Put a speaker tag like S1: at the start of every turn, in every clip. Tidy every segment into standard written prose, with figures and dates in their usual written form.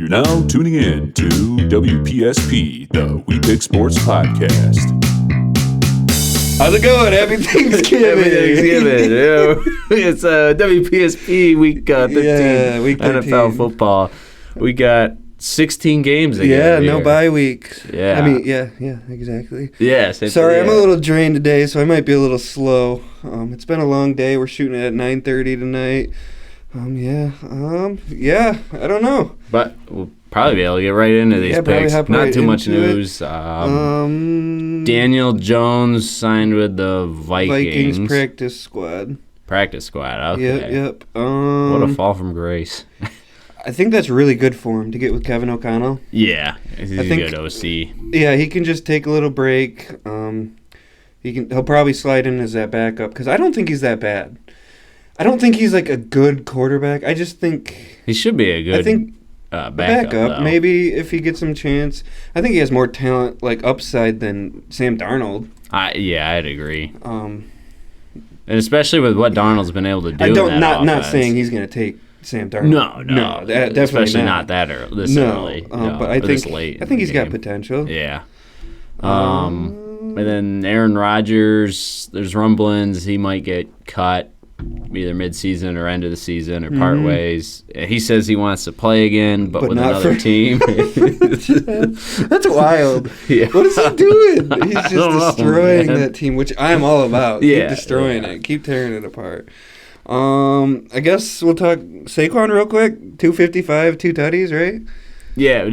S1: You're now tuning in to WPSP, the We Pick Sports Podcast.
S2: How's it going? Happy Thanksgiving.
S3: Happy Thanksgiving. It's WPSP week 13,
S2: Yeah, week 13.
S3: NFL football. We got 16 games again.
S2: Yeah,
S3: here.
S2: no bye weeks.
S3: Yeah.
S2: I mean, yeah, exactly.
S3: Yeah.
S2: Sorry, I'm a little drained today, so I might be a little slow. It's been a long day. We're shooting at 9:30 tonight. Yeah, I don't know.
S3: But we'll probably be able to get right into these picks.
S2: hop
S3: Not
S2: right
S3: too much
S2: into it.
S3: news. Daniel Jones signed with the Vikings.
S2: practice squad.
S3: Practice squad, okay.
S2: Yep.
S3: What a fall from grace.
S2: I think that's really good for him to get with Kevin O'Connell.
S3: Yeah, he's a
S2: think-
S3: good OC.
S2: Yeah, he can just take a little break. He'll probably slide in as that backup because I don't think he's that bad. I don't think he's like a good quarterback. I just think
S3: He should be a good
S2: I think
S3: backup, though.
S2: maybe if he gets some chance. I think he has more talent, like upside, than Sam Darnold.
S3: I'd agree.
S2: Um,
S3: And especially with what Darnold's been able to do.
S2: I don't
S3: in that
S2: not
S3: offense.
S2: saying he's going to take Sam Darnold.
S3: No,
S2: definitely
S3: especially
S2: not
S3: that early, this early.
S2: But I
S3: this
S2: think
S3: late
S2: I think he's got
S3: game.
S2: potential.
S3: Yeah. And then Aaron Rodgers, there's rumblings he might get cut either mid-season or end of the season or part ways. He says he wants to play again, but with
S2: not
S3: another
S2: for-
S3: team.
S2: That's wild.
S3: Yeah.
S2: What is he doing? He's
S3: I
S2: just
S3: don't know,
S2: destroying
S3: man.
S2: that team, which I'm all about.
S3: Yeah,
S2: Keep destroying
S3: yeah.
S2: it. Keep tearing it apart. I guess we'll talk Saquon real quick. 255, 2 tutties, right?
S3: Yeah,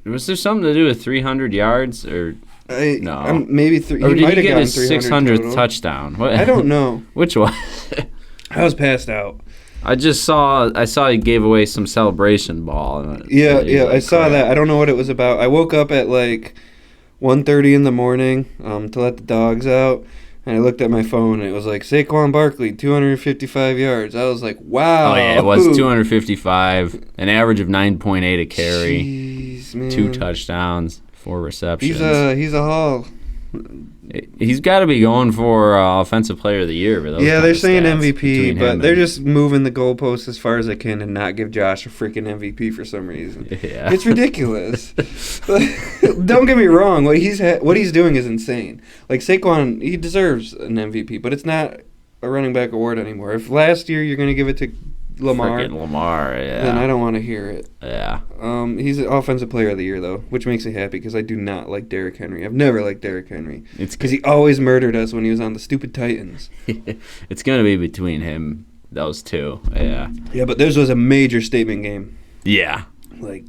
S3: was there something to do with 300 yards or No.
S2: Maybe three.
S3: or
S2: He
S3: did
S2: might
S3: he
S2: have
S3: get
S2: gotten
S3: his
S2: 300
S3: 600th
S2: total.
S3: touchdown? What?
S2: I don't know.
S3: Which one?
S2: I was passed out.
S3: I saw he gave away some celebration ball.
S2: Yeah,
S3: He's like,
S2: I saw
S3: crap.
S2: that. I don't know what it was about. I woke up at like 1:30 in the morning to let the dogs out, and I looked at my phone, and it was like, Saquon Barkley, 255 yards. I was like, wow.
S3: Oh yeah, it was 255, an average of 9.8 a carry,
S2: Jeez, man.
S3: 2 touchdowns, 4 receptions.
S2: He's a haul.
S3: He's got to be going for Offensive Player of the Year. For those
S2: Yeah,
S3: kind
S2: they're
S3: of
S2: saying
S3: stats
S2: MVP,
S3: between
S2: but
S3: him
S2: they're
S3: and-
S2: just moving the goalposts as far as they can and not give Josh a freaking MVP for some reason.
S3: Yeah.
S2: It's ridiculous. Don't get me wrong. What he's doing is insane. Like Saquon, he deserves an MVP, but it's not a running back award anymore. If last year you're going to give it to Lamar,
S3: Frickin' Lamar, yeah.
S2: then I don't want to hear it.
S3: Yeah.
S2: He's an Offensive Player of the Year, though, which makes me happy because I do not like Derrick Henry. I've never liked Derrick Henry.
S3: It's
S2: Because he always murdered us when he was on the stupid Titans.
S3: It's going to be between those two. Yeah.
S2: Yeah, but this was a major statement game.
S3: Yeah.
S2: Like,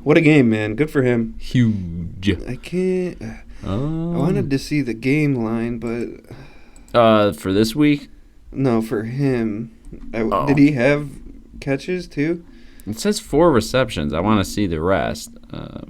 S2: what a game, man. Good for him.
S3: Huge.
S2: I can't. I wanted to see the game line, but
S3: For this week,
S2: no, for him.
S3: Oh.
S2: Did he have catches too?
S3: it says 4 receptions. I want to see the rest.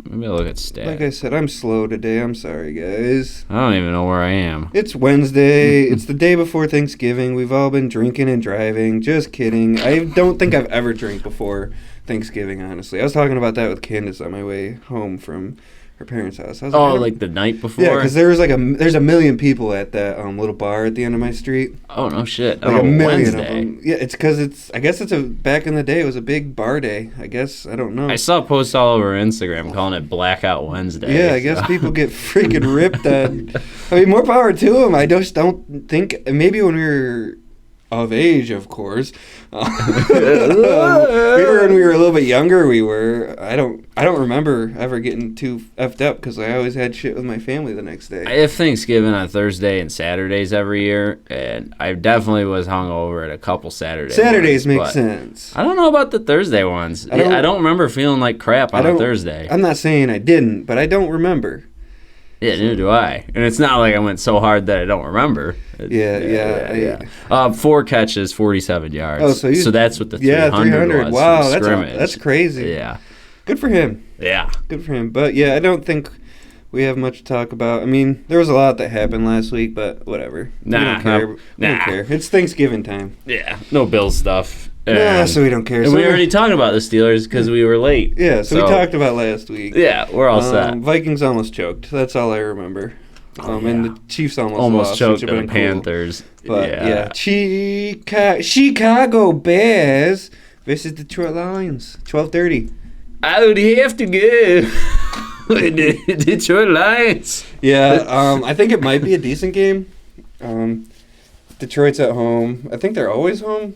S3: Maybe I'll look at stats.
S2: Like I said, I'm slow today. I'm sorry, guys.
S3: I don't even know where I am.
S2: It's Wednesday. It's the day before Thanksgiving. We've all been drinking and driving. Just kidding. I don't think I've ever drank before Thanksgiving, honestly. I was talking about that with Candace on my way home from her parents' house. I was
S3: Like the night before?
S2: yeah, because there was there's a million people at that little bar at the end of my street.
S3: Oh, no shit.
S2: Like a million
S3: Wednesday.
S2: of them. Yeah, it's because I guess back in the day, it was a big bar day. I guess, I don't know.
S3: I saw posts all over Instagram calling it Blackout Wednesday.
S2: Yeah, I guess people get freaking ripped on. I mean, more power to them. I just don't think, maybe when we were of age, of course. Maybe when we were a little bit younger, we were. I don't remember ever getting too effed up because I always had shit with my family the next day.
S3: I have Thanksgiving on Thursday and Saturdays every year, and I definitely was hungover at a couple Saturdays.
S2: Saturdays make sense.
S3: I don't know about the Thursday ones. I don't remember feeling like crap on a Thursday.
S2: I'm not saying I didn't, but I don't remember.
S3: Yeah, neither do I. And it's not like I went so hard that I don't remember.
S2: Yeah.
S3: 4 catches, 47 yards.
S2: Oh,
S3: so that's what the 300 was.
S2: Wow,
S3: from scrimmage.
S2: that's crazy.
S3: Yeah.
S2: Good for him.
S3: Yeah.
S2: Good for him. But yeah, I don't think we have much to talk about. I mean, there was a lot that happened last week, but whatever. We don't care. We don't care. It's Thanksgiving time.
S3: Yeah. No Bills stuff.
S2: So we don't care.
S3: And
S2: So
S3: we already talked about the Steelers because we were late.
S2: Yeah, so we talked about last week.
S3: Yeah, we're all set.
S2: Vikings almost choked. That's all I remember. And the Chiefs almost lost,
S3: choked
S2: which
S3: the
S2: would've been cool.
S3: Panthers.
S2: But yeah, Chicago Bears versus Detroit Lions. 12:30.
S3: I would have to go with the Detroit Lions.
S2: Yeah, I think it might be a decent game. Detroit's at home. I think they're always home.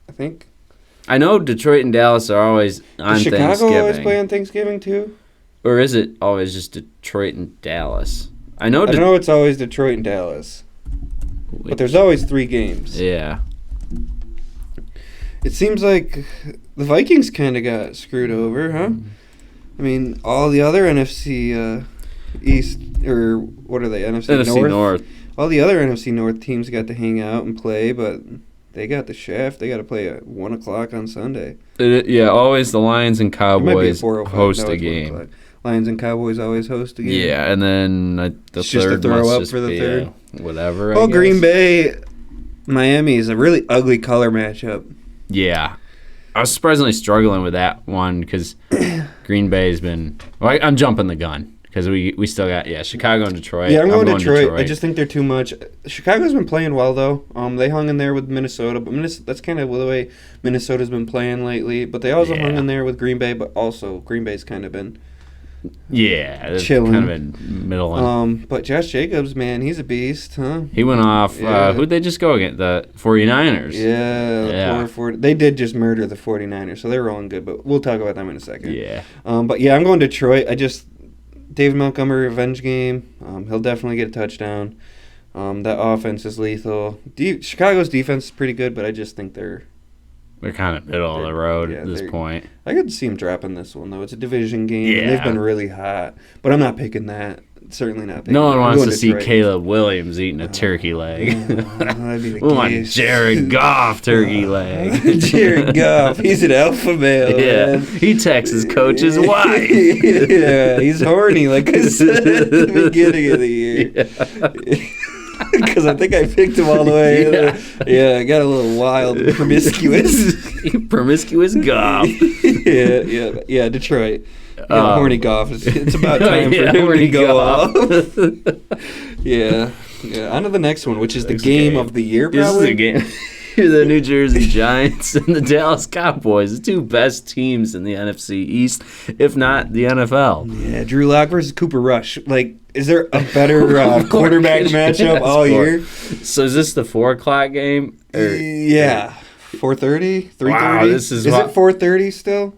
S2: I think.
S3: I know Detroit and Dallas are always on
S2: Does Chicago
S3: Thanksgiving.
S2: always play on Thanksgiving too?
S3: Or is it always just Detroit and Dallas? I know
S2: it's always Detroit and Dallas. But there's always 3 games.
S3: Yeah.
S2: It seems like the Vikings kind of got screwed over, huh? I mean, all the other NFC East, or what are they, NFC
S3: North.
S2: All the other NFC North teams got to hang out and play, but they got the shaft. They got to play at 1 o'clock on Sunday.
S3: Always the Lions and
S2: It might be
S3: Cowboys
S2: at 4:05.
S3: host
S2: No,
S3: a
S2: it's 1
S3: game.
S2: o'clock. Lions and Cowboys always host a game.
S3: Yeah, and then the
S2: It's just a
S3: third
S2: throw
S3: must
S2: up
S3: just
S2: for the
S3: be
S2: third.
S3: whatever. I
S2: Well,
S3: guess.
S2: Green Bay, Miami is a really ugly color matchup.
S3: Yeah. I was surprisingly struggling with that one because Green Bay's been. Well, I'm jumping the gun because we still got Chicago and Detroit.
S2: Yeah, I'm going Detroit. I just think they're too much. Chicago's been playing well though. They hung in there with Minnesota, but that's kind of the way Minnesota's been playing lately. But they also hung in there with Green Bay, but also Green Bay's kind of been chilling,
S3: kind of in middle.
S2: But Josh Jacobs, man, he's a beast, huh?
S3: He went off.
S2: Yeah.
S3: Who'd they just go against? The 49ers.
S2: Yeah. They did just murder the 49ers, so they're rolling good. But we'll talk about them in a second.
S3: Yeah.
S2: But yeah, I'm going Detroit. David Montgomery revenge game. He'll definitely get a touchdown. That offense is lethal. Chicago's defense is pretty good, but I just think they're
S3: kind of middle of the road at this point.
S2: I could see them dropping this one, though. It's a division game.
S3: Yeah.
S2: And they've been really hot. But I'm not picking that. Certainly not picking
S3: No one
S2: that.
S3: wants
S2: I'm
S3: to
S2: going
S3: see Caleb Williams eating a turkey leg.
S2: that'd be the
S3: We want
S2: case.
S3: Jared Goff turkey leg.
S2: Jared Goff. He's an alpha male,
S3: Yeah.
S2: man.
S3: He texts his coach's wife.
S2: Yeah, he's horny, like I said at the beginning of the year. Because I think I picked him all the way. Yeah, I got a little wild, promiscuous.
S3: Promiscuous Goff.
S2: yeah, Detroit. Horny Goff. It's about time for him
S3: horny
S2: to go
S3: Goff.
S2: off. Yeah. On to the next one, which is the game of the year,
S3: This is
S2: probably.
S3: a game. The New Jersey Giants and the Dallas Cowboys, the two best teams in the NFC East, if not the NFL.
S2: Yeah, Drew Lock versus Cooper Rush. Like, is there a better quarterback matchup all year?
S3: So is this the 4 o'clock game?
S2: Yeah. 4:30? 3:30?
S3: Wow, this is
S2: it 4:30 still?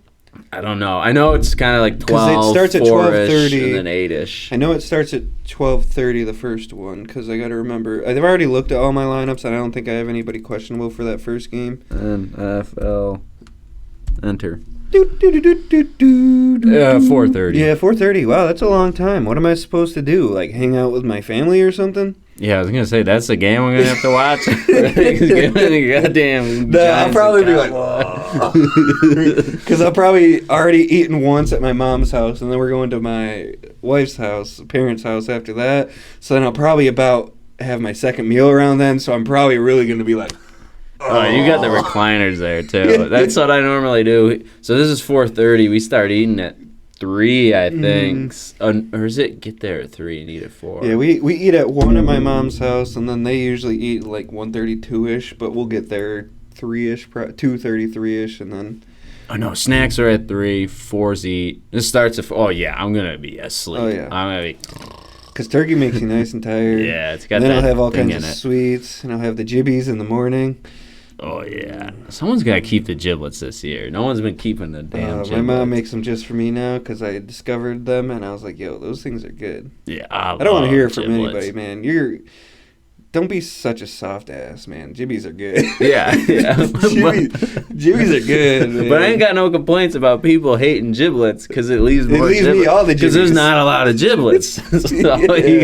S3: I don't know. I know it's kind of like
S2: 'Cause
S3: 12,
S2: it starts at
S3: 4-ish,
S2: 12:30.
S3: and then 8-ish.
S2: I know it starts at 12:30, the first one, because I got to remember. I've already looked at all my lineups, and I don't think I have anybody questionable for that first game.
S3: NFL. Enter.
S2: 4:30. Yeah, 4:30. Wow, that's a long time. What am I supposed to do? Like, hang out with my family or something?
S3: Yeah, I was going to say, that's the game I'm going to have to watch. Goddamn.
S2: I'll probably be like, because I'll probably already eaten once at my mom's house, and then we're going to my wife's house, parents' house after that. So then I'll probably about have my second meal around then, so I'm probably really going to be like,
S3: Oh, you got the recliners there, too. That's what I normally do. So this is 4:30. We start eating at 3, I think. Or is it get there at 3 and eat at 4?
S2: Yeah, we eat at 1 at my mom's house, and then they usually eat like 1:32-ish, but we'll get there 3-ish, 2:33-ish, and then...
S3: Oh, no, snacks are at 3, 4's eat. This starts at 4. Oh, yeah, I'm going to be asleep.
S2: Oh, yeah.
S3: I'm going to be...
S2: Because turkey makes you nice and tired.
S3: Yeah, it's got
S2: and then
S3: that
S2: I'll have all
S3: thing
S2: kinds
S3: in
S2: of
S3: it.
S2: sweets, and I'll have the jibbies in the morning.
S3: Oh, yeah. Someone's got to keep the giblets this year. No one's been keeping the damn giblets.
S2: My mom makes them just for me now because I discovered them, and I was like, yo, those things are good.
S3: Yeah,
S2: I don't want to hear it from
S3: giblets.
S2: anybody, man. Don't be such a soft ass, man. Jibbies are good.
S3: Yeah.
S2: Jibbies are good, man.
S3: But I ain't got no complaints about people hating giblets because it leaves
S2: It
S3: more
S2: leaves me all the
S3: because there's
S2: gibbies.
S3: not a lot of giblets. So you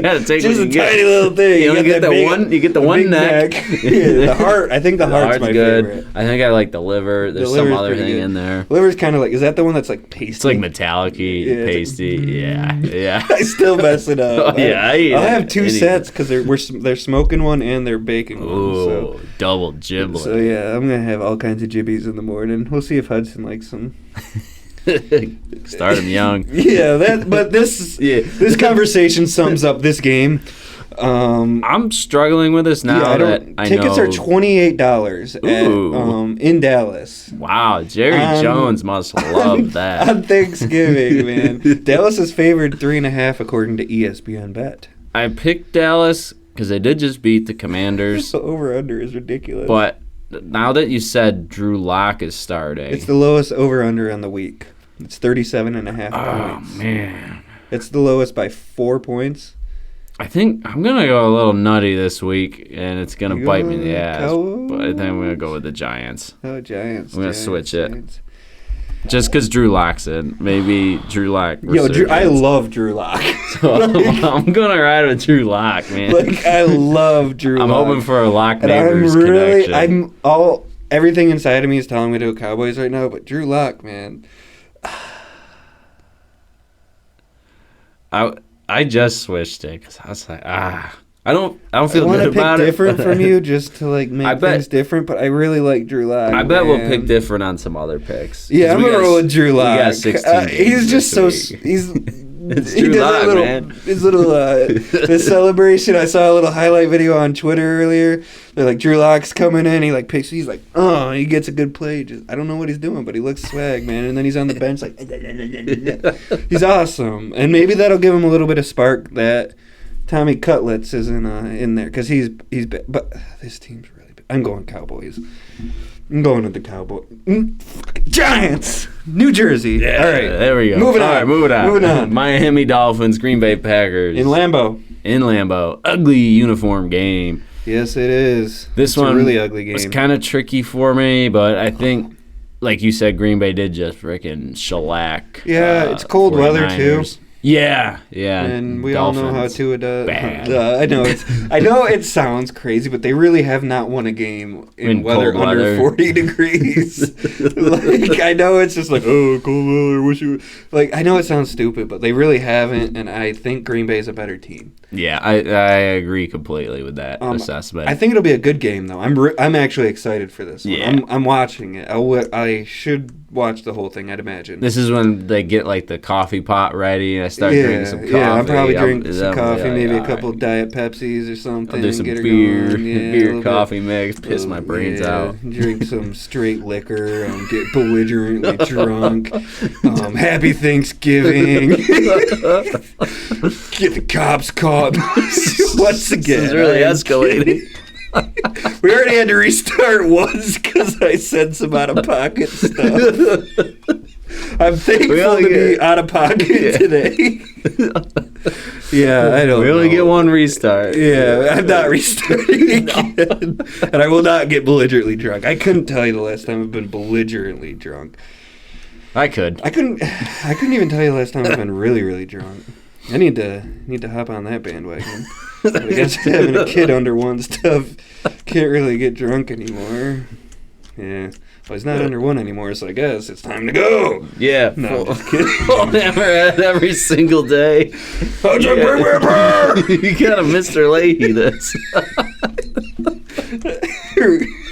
S3: got to take
S2: just
S3: what
S2: a
S3: you get.
S2: tiny little thing.
S3: You only
S2: got
S3: get
S2: that
S3: the
S2: big-
S3: one. You get the
S2: the
S3: one
S2: big
S3: neck.
S2: Yeah, the heart. I think the heart's my
S3: good.
S2: favorite.
S3: I think I like the liver. There's
S2: The
S3: some
S2: liver's
S3: other
S2: pretty
S3: thing
S2: good.
S3: in there.
S2: Liver's kind of like, is that the one that's like pasty?
S3: It's like metallic-y,
S2: Yeah, it's
S3: pasty. Yeah.
S2: I still mess it up.
S3: Oh, yeah, I eat
S2: I'll
S3: it.
S2: have 2
S3: Anything.
S2: sets because they're smoking one and they're baking one.
S3: Ooh, double giblet.
S2: So yeah, I'm gonna have all kinds of jibbies in the morning. We'll see if Hudson likes them.
S3: Start him young.
S2: Yeah, but this conversation sums up this game.
S3: I'm struggling with this now that I
S2: tickets
S3: know.
S2: are $28 in Dallas.
S3: Wow, Jerry Jones must love that.
S2: On Thanksgiving, man. Dallas is favored 3.5 according to ESPN Bet.
S3: I picked Dallas because they did just beat the Commanders.
S2: The over-under is ridiculous.
S3: But now that you said Drew Lock is starting.
S2: It's the lowest over-under on the week. It's 37.5
S3: Oh,
S2: points.
S3: man.
S2: It's the lowest by 4 points.
S3: I think I'm going to go a little nutty this week, and it's going to bite me in the ass. But I think I'm going to go with the Giants.
S2: Oh, Giants.
S3: I'm going to switch it.
S2: Giants.
S3: Just because Drew Lock's in. Maybe Drew Lock.
S2: Yo, I love Drew Lock.
S3: So I'm going to ride with Drew Lock, man.
S2: I love Drew Lock.
S3: I'm hoping for a Lock
S2: And
S3: neighbors connection.
S2: Everything inside of me is telling me to go Cowboys right now, but Drew Lock, man.
S3: I just switched it because I was like, I don't feel good about it.
S2: I want to pick different from you just to make things different, but I really like Drew Lock.
S3: I bet we'll pick different on some other picks.
S2: Yeah, I'm gonna roll with Drew Lock.
S3: We got 16
S2: he's just so
S3: It's Drew Lock, man.
S2: His little this celebration. I saw a little highlight video on Twitter earlier. They're like, Drew Lock's coming in. He picks. He's like, he gets a good play. I don't know what he's doing, but he looks swag, man. And then he's on the bench he's awesome. And maybe that'll give him a little bit of spark that Tommy Cutlets isn't in there because he's big. But this team's really big. I'm going Cowboys. I'm going with the Cowboys. Giants! New Jersey.
S3: Yeah, all right. There we go.
S2: Moving on.
S3: Miami Dolphins, Green Bay Packers.
S2: In Lambeau.
S3: Ugly uniform game.
S2: Yes, it is.
S3: It's one
S2: a really ugly game.
S3: It's kind of tricky for me, but I think, like you said, Green Bay did just freaking shellac.
S2: Yeah, it's cold weather, too.
S3: Yeah.
S2: And we
S3: Dolphins,
S2: all know how Tua does.
S3: Bad.
S2: I know it sounds crazy, but they really have not won a game in weather under 40 degrees. I know it's just cold weather. I know it sounds stupid, but they really haven't, and I think Green Bay's a better team.
S3: Yeah, I agree completely with that assessment.
S2: I think it'll be a good game, though. I'm actually excited for this one.
S3: Yeah.
S2: I'm watching it. I should watch the whole thing, I'd imagine.
S3: This is when they get the coffee pot ready and I start drinking some coffee.
S2: Yeah, I'll probably drink some coffee, maybe a couple Diet Pepsis or something.
S3: I'll do some
S2: get
S3: beer coffee mix, piss my brains out.
S2: Drink some straight liquor, get belligerently drunk. Happy Thanksgiving. Get the cops caught once again.
S3: This is really escalating.
S2: We already had to restart once because I said some out-of-pocket stuff. I'm thankful to be out-of-pocket today. I don't know.
S3: We only get one restart.
S2: Yeah, I'm not restarting again. And I will not get belligerently drunk. I couldn't tell you the last time I've been belligerently drunk.
S3: I couldn't
S2: even tell you the last time I've been really, really drunk. I need to hop on that bandwagon. But I guess having a kid under one's tough. Can't really get drunk anymore. Yeah. Well, he's not under one anymore, so I guess it's time to go.
S3: Yeah.
S2: No, I'm just kidding.
S3: Every single day. You gotta Mr. Leahy this.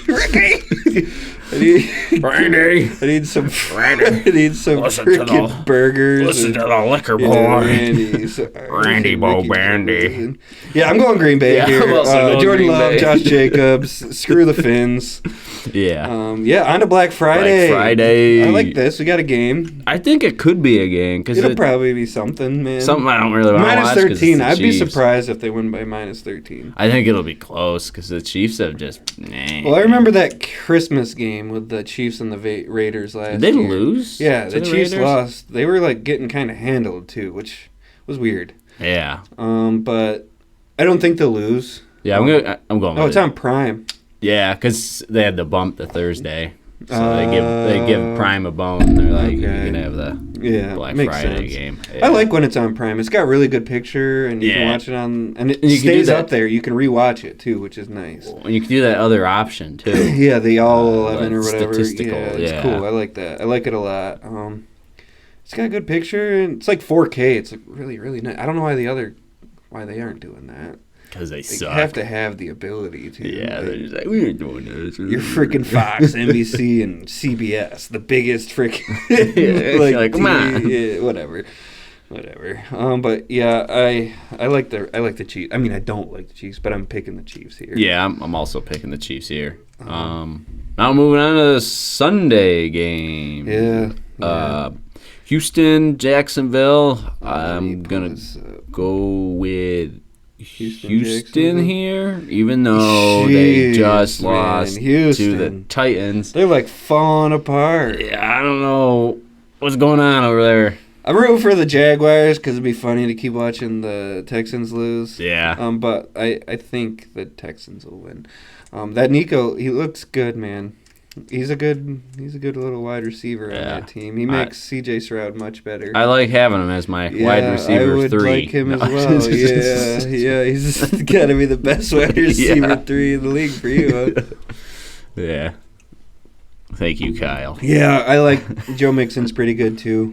S2: Ricky! I need some freaking burgers.
S3: Listen to the liquor boy.
S2: Randy
S3: Bo Bandy.
S2: Yeah, I'm going Green Bay here.
S3: I'm also going
S2: Jordan
S3: Green
S2: Love,
S3: Bay.
S2: Josh Jacobs. Screw the Finns.
S3: Yeah.
S2: On to Black Friday.
S3: Black Friday.
S2: I like this. We got a game.
S3: I think it could be a game because
S2: It'll probably be something, man.
S3: Something I don't really want to watch.
S2: -13. I'd be surprised if they win by -13.
S3: I think it'll be close because the Chiefs have just.
S2: Well, I remember that Christmas game with the Chiefs and the Raiders last year.
S3: Did they lose?
S2: Yeah, the Chiefs
S3: Raiders?
S2: lost. They were getting kind of handled too, which was weird.
S3: Yeah.
S2: But I don't think they'll lose.
S3: Yeah, I'm going.
S2: Oh, it's on Prime.
S3: Yeah, because they had to bump the Thursday, so they give Prime a bone. They're like, you can have the Black Friday game. Yeah.
S2: I like when it's on Prime. It's got really good picture, and you can watch it on, and it stays up there. You can rewatch it too, which is nice.
S3: And you can do that other option too.
S2: Yeah, the all 11 or whatever.
S3: Statistical.
S2: Yeah, it's cool. I like that. I like it a lot. It's got a good picture, and it's 4K. It's really, really nice. I don't know why they aren't doing that.
S3: Because they suck.
S2: You have to have the ability to.
S3: Yeah, they're just we ain't doing this.
S2: You're freaking Fox, NBC, and CBS, the biggest freaking
S3: come on.
S2: Yeah, whatever. Whatever. But yeah, I like the Chiefs. I mean, I don't like the Chiefs, but I'm picking the Chiefs here.
S3: Yeah, I'm also picking the Chiefs here. Now moving on to the Sunday game.
S2: Yeah.
S3: Houston, Jacksonville. I'm gonna go with Houston here, even though they just lost to the Titans.
S2: They're like falling apart.
S3: Yeah, I don't know what's going on over there.
S2: I'm rooting for the Jaguars because it'd be funny to keep watching the Texans lose.
S3: Yeah.
S2: But I think the Texans will win. That Nico, he looks good, man. He's a good little wide receiver on that team. He makes C.J. Stroud much better.
S3: I like having him as my wide receiver
S2: I would
S3: 3.
S2: like him as well. Yeah, he's got to be the best wide receiver 3 in the league for you. Huh?
S3: Yeah. Thank you, Kyle.
S2: Yeah, I like Joe Mixon's pretty good too.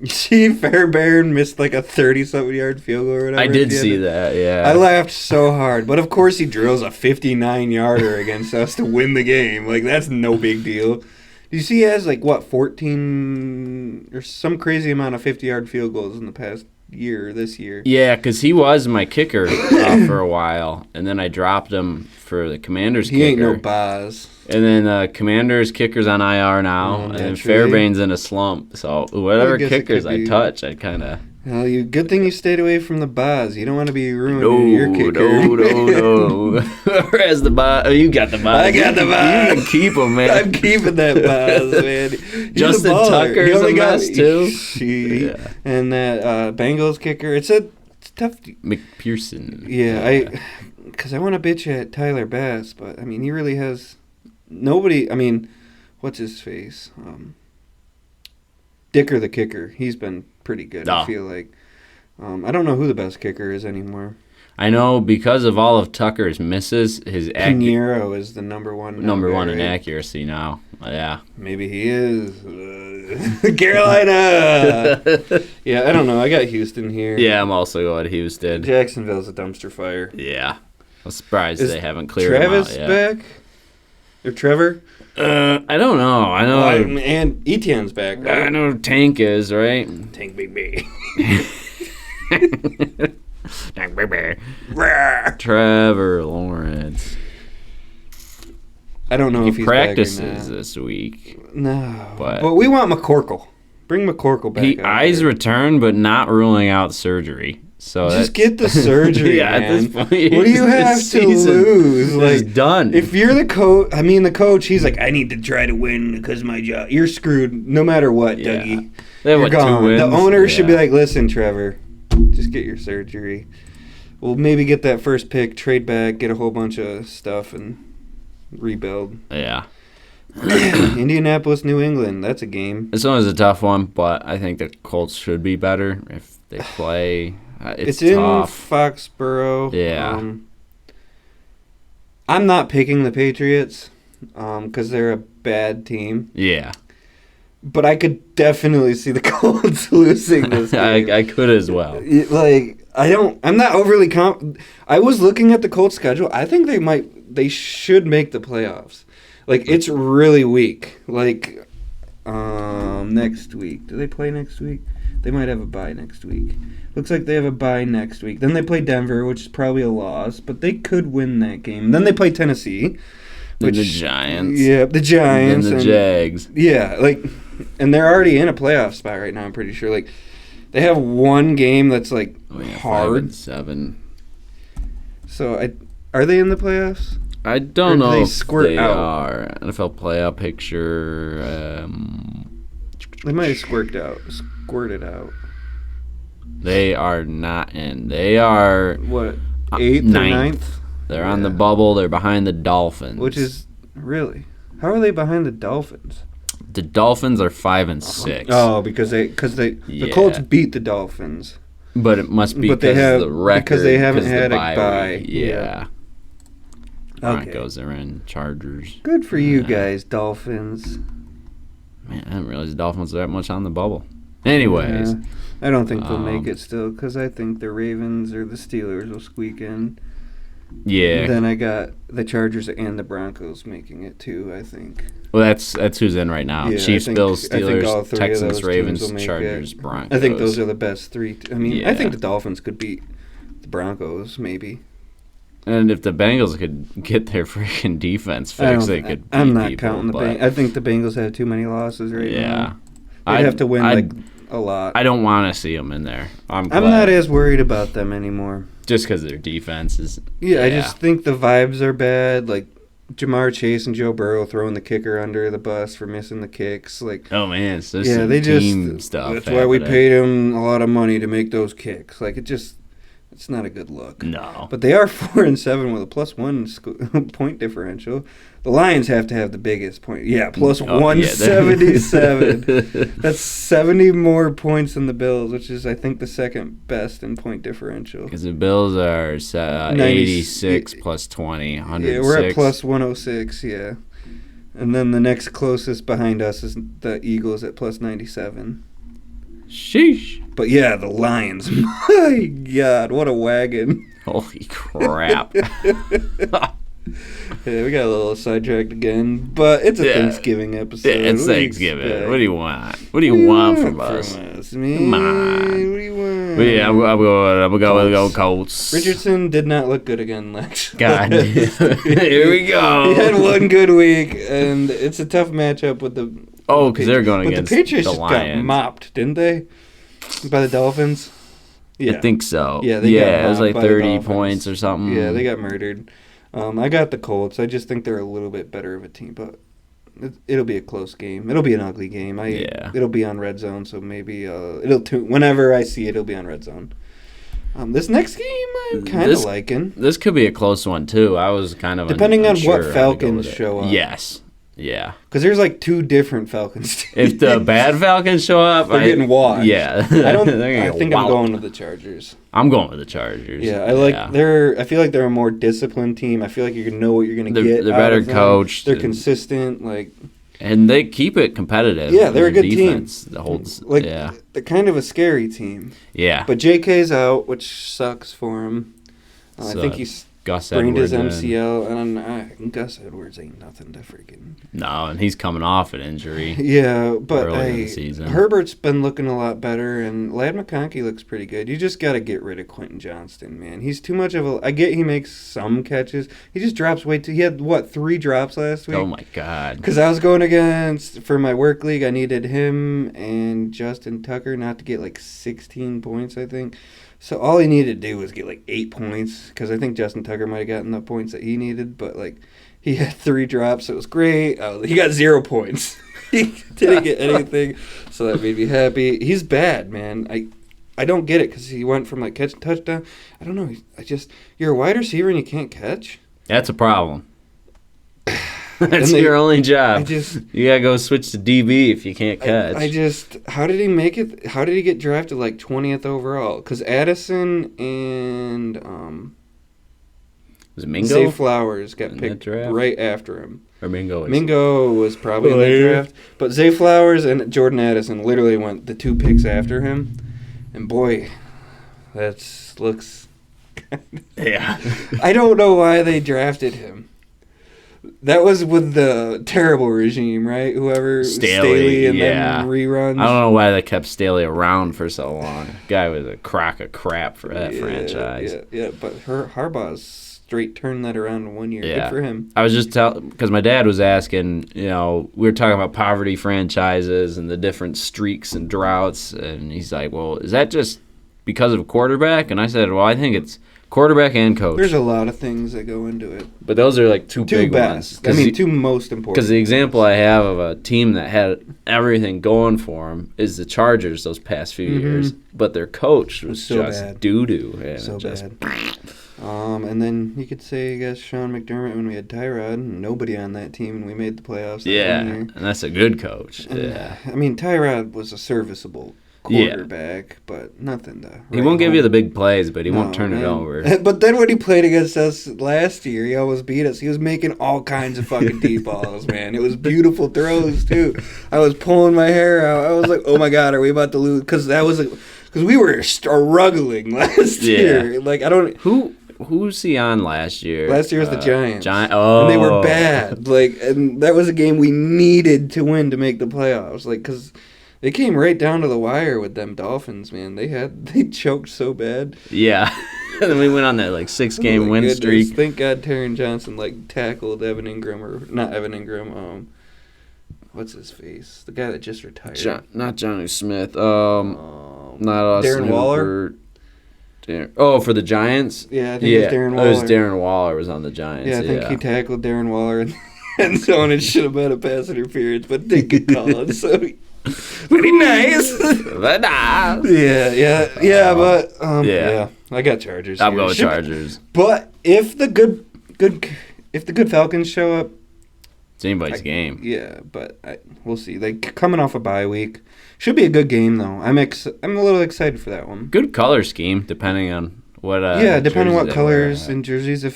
S2: You see Fairbairn missed like a 30-something yard field goal or whatever.
S3: I did see that, yeah.
S2: I laughed so hard. But of course he drills a 59-yarder against us to win the game. Like, that's no big deal. Do you see he has like, 14 or some crazy amount of 50-yard field goals in the past year, this year?
S3: Yeah, because he was my kicker for a while, and then I dropped him for the Commanders kicker.
S2: He ain't no Boz.
S3: And then Commanders kicker's on IR now, and then Fairbairn's in a slump. So whatever kickers I touch, I kind of...
S2: Well, good thing you stayed away from the Boz. You don't want to be ruining your kicker.
S3: No. Whoever has the Boz... Oh, you got the Boz.
S2: I got the Boz.
S3: You can keep him, man.
S2: I'm keeping that Boz, man. He's
S3: Justin Tucker's a mess, too.
S2: And that Bengals kicker. It's tough...
S3: McPherson.
S2: Yeah, because I want to bitch at Tyler Bass, but, I mean, he really has... Nobody... I mean, what's his face? Dicker the kicker. He's been pretty good, I feel like. I don't know who the best kicker is anymore.
S3: I know because of all of Tucker's misses, his
S2: Pinheiro is the number one
S3: in accuracy now. Yeah.
S2: Maybe he is. Carolina! Yeah, I don't know. I got Houston here.
S3: Yeah, I'm also going Houston.
S2: Jacksonville's a dumpster fire.
S3: Yeah. I'm surprised they haven't cleared
S2: Travis
S3: him out yet.
S2: back? Or Trevor?
S3: I don't know. I know.
S2: And Etienne's back, right?
S3: I know Tank is, right?
S2: Tank Big B.
S3: Tank Big B. Trevor Lawrence.
S2: I don't know if he's
S3: practices
S2: back or not.
S3: this week.
S2: No.
S3: But
S2: we want McCorkle. Bring McCorkle back.
S3: Eyes returned, but not ruling out surgery. So
S2: just get the surgery,
S3: yeah,
S2: man.
S3: at this point,
S2: what do you have to lose?
S3: Like, done.
S2: If you're the coach, he's like, I need to try to win because my job. You're screwed no matter what, Dougie.
S3: You're
S2: gone.
S3: 2 wins.
S2: The owner should be like, listen, Trevor, just get your surgery. We'll maybe get that first pick, trade back, get a whole bunch of stuff, and rebuild.
S3: Yeah.
S2: Indianapolis, New England. That's a game.
S3: This one is a tough one, but I think the Colts should be better if they play. It's tough.
S2: In Foxborough.
S3: Yeah.
S2: I'm not picking the Patriots because they're a bad team.
S3: Yeah.
S2: But I could definitely see the Colts losing this game.
S3: I could as well.
S2: I'm not overly I was looking at the Colts schedule. I think they should make the playoffs. Like, it's really weak. Like, next week. Do they play next week? They might have a bye next week. Looks like they have a bye next week. Then they play Denver, which is probably a loss, but they could win that game. Then they play Tennessee.
S3: Then the Giants.
S2: Yeah, the Giants.
S3: And the Jags.
S2: Yeah, and they're already in a playoff spot right now, I'm pretty sure. Like, they have one game that's, hard.
S3: 5-7.
S2: So, are they in the playoffs?
S3: I don't know if they
S2: out?
S3: are. NFL playoff picture.
S2: They might have squirted out.
S3: They are not in. They are...
S2: What, 8th or 9th?
S3: They're on the bubble. They're behind the Dolphins.
S2: Which is... Really? How are they behind the Dolphins?
S3: The Dolphins are 5-6.
S2: Oh, because the Colts beat the Dolphins.
S3: But it must be because of the record.
S2: Because they haven't had a bye.
S3: Yeah.
S2: Okay.
S3: Broncos are in. Chargers.
S2: Good for you guys, Dolphins.
S3: Man, I didn't realize the Dolphins are that much on the bubble. Anyways.
S2: Yeah. I don't think they'll make it still because I think the Ravens or the Steelers will squeak in.
S3: Yeah.
S2: Then I got the Chargers and the Broncos making it too, I think.
S3: Well, that's who's in right now.
S2: Yeah,
S3: Chiefs, Bills,
S2: I think all
S3: Steelers,
S2: three of
S3: Texans,
S2: those teams
S3: Ravens,
S2: will make
S3: Chargers,
S2: it.
S3: Broncos.
S2: I think those are the best three. I mean, I think
S3: Yeah.
S2: the Dolphins could beat the Broncos, maybe.
S3: And if the Bengals could get their freaking defense fixed, they could beat
S2: I'm not
S3: people,
S2: counting the
S3: but-
S2: Bengals. I think the Bengals have too many losses right
S3: Yeah.
S2: now. They'd have to win a lot.
S3: I don't want to see them in there. I'm glad.
S2: not as worried about them anymore.
S3: Just because their defense is.
S2: Yeah, I just think the vibes are bad. Like Jamar Chase and Joe Burrow throwing the kicker under the bus for missing the kicks. Like,
S3: Oh man, so there's
S2: yeah,
S3: some
S2: they
S3: team
S2: just.
S3: stuff.
S2: That's why we
S3: happening.
S2: paid him a lot of money to make those kicks. Like it's not a good look.
S3: No.
S2: But they are 4-7 with a +1 point differential. The Lions have to have the biggest point. Yeah, plus
S3: Oh, yeah,
S2: 177. That's 70 more points than the Bills, which is, I think, the second best in point differential.
S3: Because the Bills are 86 plus 20, 106.
S2: Yeah, we're at plus 106, yeah. And then the next closest behind us is the Eagles at plus 97.
S3: Sheesh.
S2: But yeah, the Lions. My God, what a wagon.
S3: Holy crap.
S2: Yeah, we got a little sidetracked again, but it's a
S3: Yeah.
S2: Thanksgiving episode.
S3: Yeah, it's
S2: What do you
S3: Thanksgiving.
S2: expect?
S3: What do you want? What do you want from us?
S2: Man?
S3: Come on.
S2: What do you want?
S3: But yeah, I'm going to go
S2: Colts.
S3: Colts.
S2: Richardson did not look good again last.
S3: God. Here we go.
S2: He had one good week, and it's a tough matchup with the.
S3: Oh, because they're going
S2: but
S3: against
S2: the Patriots
S3: the
S2: just got
S3: Lions.
S2: mopped, didn't they? By the Dolphins. Yeah,
S3: I think so.
S2: Yeah, they got
S3: it was like
S2: mopped by the
S3: 30
S2: Dolphins.
S3: points or something.
S2: Yeah, they got murdered. I got the Colts. I just think they're a little bit better of a team, but it'll be a close game. It'll be an ugly game.
S3: Yeah.
S2: It'll be on Red Zone, so maybe whenever I see it, it'll be on Red Zone. This next game, I'm kind of liking.
S3: This could be a close one, too. I was kind of
S2: Depending on
S3: unsure
S2: what
S3: how to go
S2: Falcons
S3: with it.
S2: show up.
S3: Yes. Yeah.
S2: Because there's like two different Falcons.
S3: If the bad Falcons show up,
S2: They're getting washed.
S3: Yeah.
S2: I don't.
S3: They're gonna
S2: I
S3: get
S2: think I'm
S3: walloped.
S2: going with the Chargers.
S3: I'm going with the Chargers.
S2: Yeah, I feel like they're a more disciplined team. I feel like you know what you're gonna get.
S3: They're
S2: out
S3: better
S2: of them.
S3: coached.
S2: They're consistent. Like,
S3: And they keep it competitive.
S2: yeah, they're a
S3: Their
S2: good team.
S3: defense holds.
S2: Like,
S3: yeah.
S2: they're kind of a scary team.
S3: Yeah.
S2: But JK's out, which sucks for him. I
S3: So,
S2: think he's
S3: Gus
S2: sprained his
S3: Edwards and-
S2: MCL, and Gus Edwards ain't nothing to freaking.
S3: No, and he's coming off an injury.
S2: Yeah, but
S3: Early in the season.
S2: Herbert's been looking a lot better, and Ladd McConkey looks pretty good. You just got to get rid of Quentin Johnston, man. He's too much of a. I get he makes some catches. He just drops way too. He had 3 drops last week.
S3: Oh my God.
S2: Because I was going for my work league, I needed him and Justin Tucker not to get like 16 points, I think. So all he needed to do was get like 8 points, because I think Justin Tucker might have gotten the points that he needed, but like he had 3 drops. So it was great. He got 0 points. He didn't get anything, so that made me happy. He's bad, man. I don't get it, because he went from like catch and touchdown. I don't know. You're a wide receiver and you can't catch?
S3: That's a problem. That's
S2: And
S3: your only job.
S2: I just.
S3: You gotta go switch to DB if you can't catch.
S2: How did he make it? How did he get drafted like 20th overall? Because Addison and
S3: Was it Mingo?
S2: Zay Flowers got
S3: In
S2: picked
S3: that draft?
S2: right after him.
S3: Or Mingo?
S2: Mingo was probably in that
S3: Later.
S2: draft, but Zay Flowers and Jordan Addison literally went the 2 picks after him, and boy, that looks.
S3: Yeah.
S2: I don't know why they drafted him. That was with the terrible regime, right? Whoever
S3: Staley,
S2: and
S3: yeah.
S2: then reruns.
S3: I don't know why they kept Staley around for so long. Guy was a crock of crap for that
S2: Yeah,
S3: franchise.
S2: Yeah, but Harbaugh's straight turned that around in 1 year.
S3: Yeah.
S2: Good for him.
S3: I was just because my dad was asking, we were talking about poverty franchises and the different streaks and droughts, and he's like, well, is that just because of a quarterback? And I said, well, I think it's quarterback and coach.
S2: There's a lot of things that go into it.
S3: But those are like two big
S2: best.
S3: ones.
S2: Two most important.
S3: Because the example I have of a team that had everything going for them is the Chargers those past few years, but their coach was
S2: so
S3: just
S2: bad.
S3: doo-doo. Yeah,
S2: So
S3: just,
S2: bad. And then you could say, I guess, Sean McDermott when we had Tyrod, and nobody on that team, and we made the playoffs.
S3: Yeah,
S2: that 1 year.
S3: and that's a good coach.
S2: And,
S3: Yeah.
S2: I mean, Tyrod was a serviceable quarterback, but nothing to.
S3: He won't give you the big plays, but he won't
S2: No,
S3: turn it
S2: man.
S3: over.
S2: But then when he played against us last year, he almost beat us. He was making all kinds of fucking deep balls, man. It was beautiful throws too. I was pulling my hair out. I was like, "Oh my God, are we about to lose?" Because we were struggling last year. Like I don't.
S3: who's he on last year?
S2: Last year was the Giants.
S3: Oh.
S2: And they were bad. And that was a game we needed to win to make the playoffs. Because they came right down to the wire with them Dolphins, man. They choked so bad.
S3: Yeah. And then we went on that 6-game win streak.
S2: Thank God Taron Johnson tackled Evan Ingram, or not Evan Ingram. What's his face? The guy that just retired.
S3: Not Johnny Smith. Not Austin
S2: Darren Waller.
S3: For the Giants?
S2: Yeah, I think it was Darren Waller.
S3: It was Darren Waller was on the Giants.
S2: Yeah, I think he tackled Darren Waller and so it should have been a pass interference, but they could call it. So pretty nice. Yeah, but I got Chargers.
S3: I'm going Chargers.
S2: But if the good Falcons show up,
S3: it's anybody's game.
S2: Yeah, but we'll see. Coming off a bye week, should be a good game though. I'm a little excited for that one.
S3: Good color scheme, depending on what.
S2: Depending on what colors and jerseys. I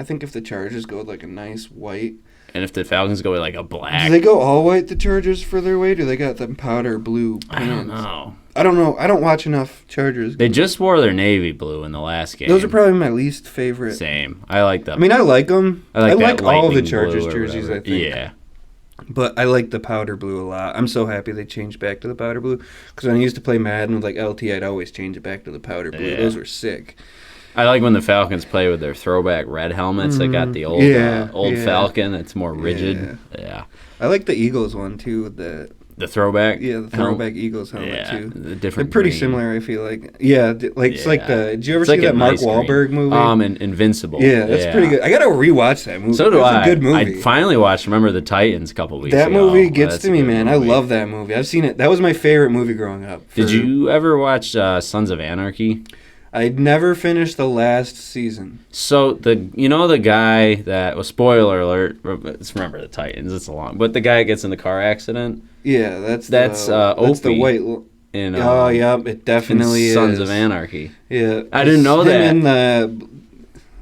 S2: think if the Chargers go with a nice white.
S3: And if the Falcons go with a black.
S2: Do they go all white, the Chargers, for their way? Do they got them powder blue pants? I don't know. I don't watch enough Chargers.
S3: They just wore their navy blue in the last game.
S2: Those are probably my least favorite.
S3: Same. I like them.
S2: I mean, I like them. I like all of the Chargers
S3: blue
S2: jerseys, I think.
S3: Yeah.
S2: But I like the powder blue a lot. I'm so happy they changed back to the powder blue. Because when I used to play Madden with LT, I'd always change it back to the powder blue.
S3: Yeah.
S2: Those were sick.
S3: I like when the Falcons play with their throwback red helmets. They got the old Falcon. It's more rigid. Yeah.
S2: I like the Eagles one too.
S3: The throwback.
S2: Yeah, the throwback Eagles helmet too.
S3: The different.
S2: They're pretty similar. I feel like. Yeah, it's like the. Did you ever see that Mark Wahlberg movie?
S3: Invincible.
S2: Yeah, that's pretty good. I gotta rewatch that movie.
S3: So do I.
S2: It's a good movie.
S3: I finally watched Remember the Titans a couple weeks ago.
S2: That movie gets to me, man. I love that movie. I've seen it. That was my favorite movie growing up.
S3: Did you ever watch Sons of Anarchy?
S2: I'd never finished the last season.
S3: So the guy that was, spoiler alert, it's Remember the Titans. It's but the guy that gets in the car accident.
S2: Yeah, that's
S3: Opie.
S2: That's the white. It definitely is.
S3: Sons of Anarchy.
S2: Yeah,
S3: I didn't know that.
S2: And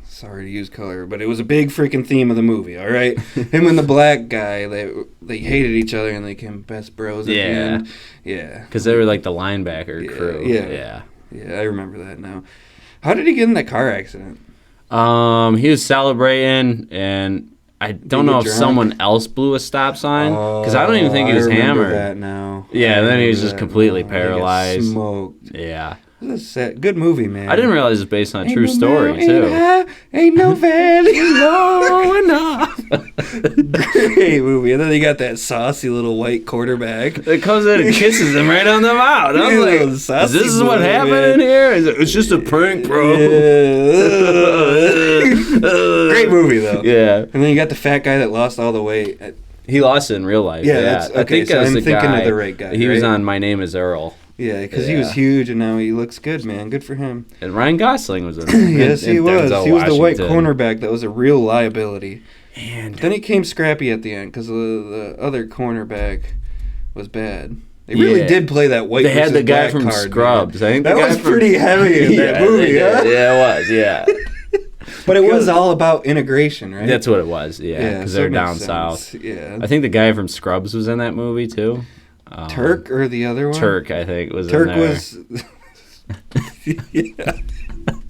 S2: sorry to use color, but it was a big freaking theme of the movie. All right, him and the black guy, they hated each other and they became best bros. At the end. Yeah,
S3: because they were the linebacker crew.
S2: Yeah, I remember that now. How did he get in that car accident?
S3: He was celebrating, and I don't know if someone else blew a stop sign, because I don't even think he was hammered.
S2: That now.
S3: Yeah, then he was just completely paralyzed.
S2: He got smoked.
S3: Yeah.
S2: That's a good movie, man.
S3: I didn't realize it's based on a true story, too.
S2: Ain't no valley low enough. Great movie. And then they got that saucy little white quarterback
S3: that comes in and kisses him right on the mouth. I'm like, is this what happened in here? It's just a prank, bro.
S2: Great movie, though.
S3: Yeah.
S2: And then you got the fat guy that lost all the weight.
S3: He lost it in real life.
S2: Yeah, that's, okay, I think so I'm thinking of the right guy.
S3: He was on My Name is Earl.
S2: Yeah, because he was huge, and now he looks good, man. Good for him.
S3: And Ryan Gosling was in there.
S2: Yes, he was. He was the white cornerback that was a real liability. And then he came scrappy at the end because the other cornerback was bad. They really did play that white.
S3: They had the guy
S2: from
S3: Scrubs. I think
S2: that was pretty heavy in that movie. Huh?
S3: Yeah, it was. Yeah.
S2: But it was all about integration, right?
S3: That's what it was. Yeah, because they're down south.
S2: Yeah.
S3: I think the guy from Scrubs was in that movie too.
S2: Turk or the other one?
S3: Turk, I think, was
S2: Turk
S3: in there.
S2: Was. Yeah.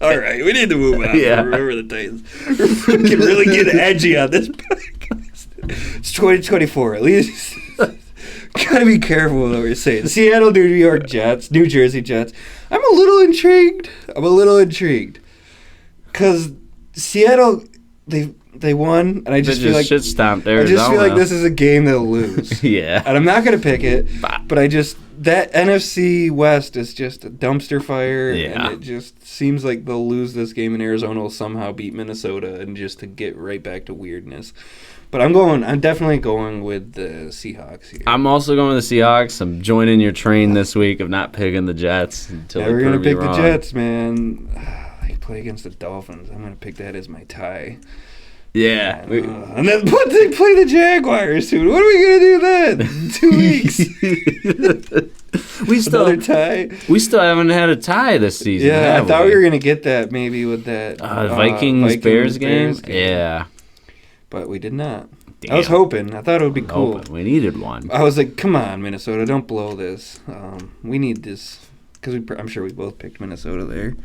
S2: All right, we need to move on.
S3: Yeah.
S2: Remember the Titans. We're freaking really getting edgy on this podcast. It's 2024. At least gotta be careful with what we're saying. Seattle, New York Jets, New Jersey Jets. I'm a little intrigued. Because Seattle, they won, and I just feel like
S3: shit stomped
S2: I just feel like this is a game they'll lose.
S3: Yeah.
S2: And I'm not gonna pick it, but that NFC West is just a dumpster fire, and it just seems like they'll lose this game, and Arizona will somehow beat Minnesota, and just to get right back to weirdness. But I'm definitely going with the Seahawks here.
S3: I'm also going with the Seahawks. I'm joining your train this week of not picking the Jets until
S2: we're gonna pick the Jets, man. They play against the Dolphins. I'm gonna pick that as my tie.
S3: Yeah.
S2: And then they play the Jaguars, dude. What are we going to do then? 2 weeks. Another tie.
S3: We still haven't had a tie this season.
S2: Yeah, I thought we were going to get that maybe with that
S3: Vikings-Bears game. Yeah.
S2: But we did not.
S3: Damn.
S2: I was hoping. I thought it would be cool.
S3: We needed one.
S2: I was like, come on, Minnesota, don't blow this. We need this Because I'm sure we both picked Minnesota there.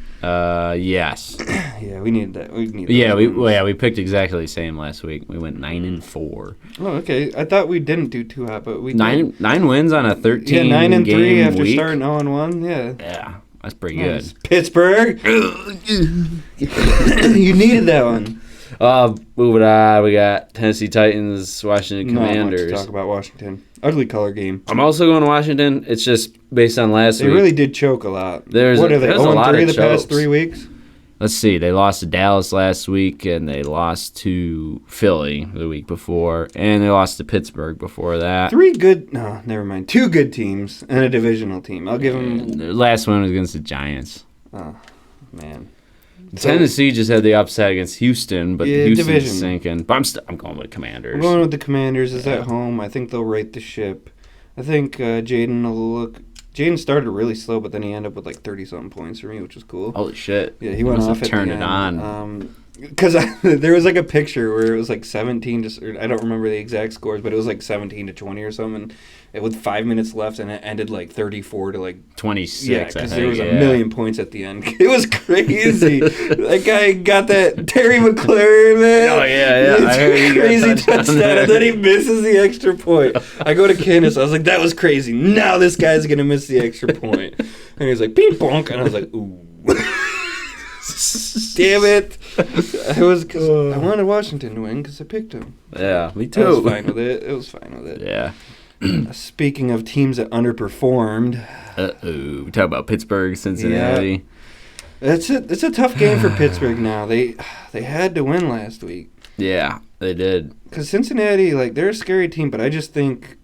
S3: Yes.
S2: Yeah, we need that. We need.
S3: Yeah, we picked exactly the same last week. We went 9-4.
S2: Oh, okay. I thought we didn't do too hot, but we
S3: nine wins on a 13
S2: Yeah, 9-3
S3: game
S2: after
S3: week.
S2: starting 0-1. Yeah.
S3: Yeah, that's pretty
S2: Nice.
S3: good.
S2: Pittsburgh. You needed that one.
S3: Moving on, we got Tennessee Titans, Washington
S2: Not much
S3: Commanders.
S2: to talk about Washington. Ugly color game.
S3: I'm also going to Washington. It's just based on last
S2: They
S3: week.
S2: really did choke a lot.
S3: There's
S2: What are they?
S3: a lot
S2: 0-3
S3: of
S2: the past
S3: chokes.
S2: 3 weeks.
S3: Let's see. They lost to Dallas last week, and they lost to Philly the week before, and they lost to Pittsburgh before that.
S2: 2 good teams and a divisional team. I'll give them.
S3: The last one was against the Giants.
S2: Oh, man.
S3: Tennessee just had the upset against Houston, but
S2: Yeah,
S3: Houston's
S2: division.
S3: sinking. But I'm going with Commanders.
S2: I'm going with the Commanders. Is at home. I think they'll right the ship. I think Jaden will look. Jaden started really slow, but then he ended up with like 30-something points for me, which was cool.
S3: Holy shit!
S2: Yeah, he went
S3: must
S2: off
S3: have
S2: at
S3: turned
S2: the
S3: it
S2: end.
S3: on.
S2: Because there was like a picture where it was like 17 to, I don't remember the exact scores, but it was like 17-20 or something. With 5 minutes left, and it ended like 34 to like
S3: 26.
S2: Yeah,
S3: I
S2: because
S3: think,
S2: there was a million points at the end. It was crazy. That guy got that Terry McLaurin, man.
S3: Oh, yeah. I heard he got
S2: Crazy
S3: touchdown
S2: touchdown,
S3: there.
S2: and then he misses the extra point. I go to Candace. I was like, that was crazy. Now this guy's going to miss the extra point. And he was like, ping bonk. And I was like, ooh. Damn it. I wanted Washington to win because I picked him.
S3: Yeah, me
S2: I
S3: too.
S2: was fine with it. It was fine with it.
S3: Yeah.
S2: Speaking of teams that underperformed.
S3: We talk about Pittsburgh, Cincinnati.
S2: It's a tough game for Pittsburgh now. They had to win last week.
S3: Yeah, they did.
S2: Because Cincinnati, like, they're a scary team, but I think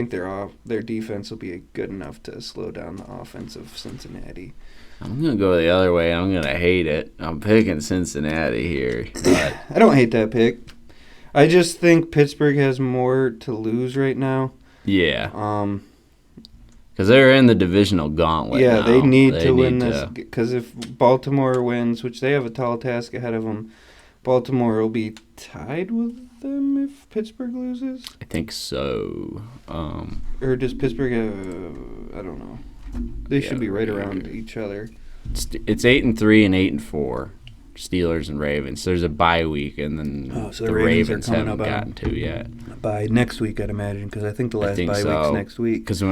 S2: their defense will be good enough to slow down the offense of Cincinnati.
S3: I'm going to go the other way. I'm going to hate it. I'm picking Cincinnati here. But
S2: I don't hate that pick. I just think Pittsburgh has more to lose right now.
S3: yeah, because they're in the divisional gauntlet
S2: Yeah,
S3: now.
S2: they need to win
S3: need
S2: this. Because if Baltimore wins, which they have a tall task ahead of them, Baltimore will be tied with them if Pittsburgh loses?
S3: I think so.
S2: Or does Pittsburgh I don't know. They should be right around each other.
S3: It's 8-3 and 8-4. Steelers and Ravens. There's a bye week, and then
S2: So
S3: the
S2: Ravens are
S3: Ravens
S2: coming
S3: haven't
S2: up on
S3: gotten to yet.
S2: By next week, I'd imagine, because I think the last
S3: think
S2: bye
S3: so.
S2: week's next week.
S3: Because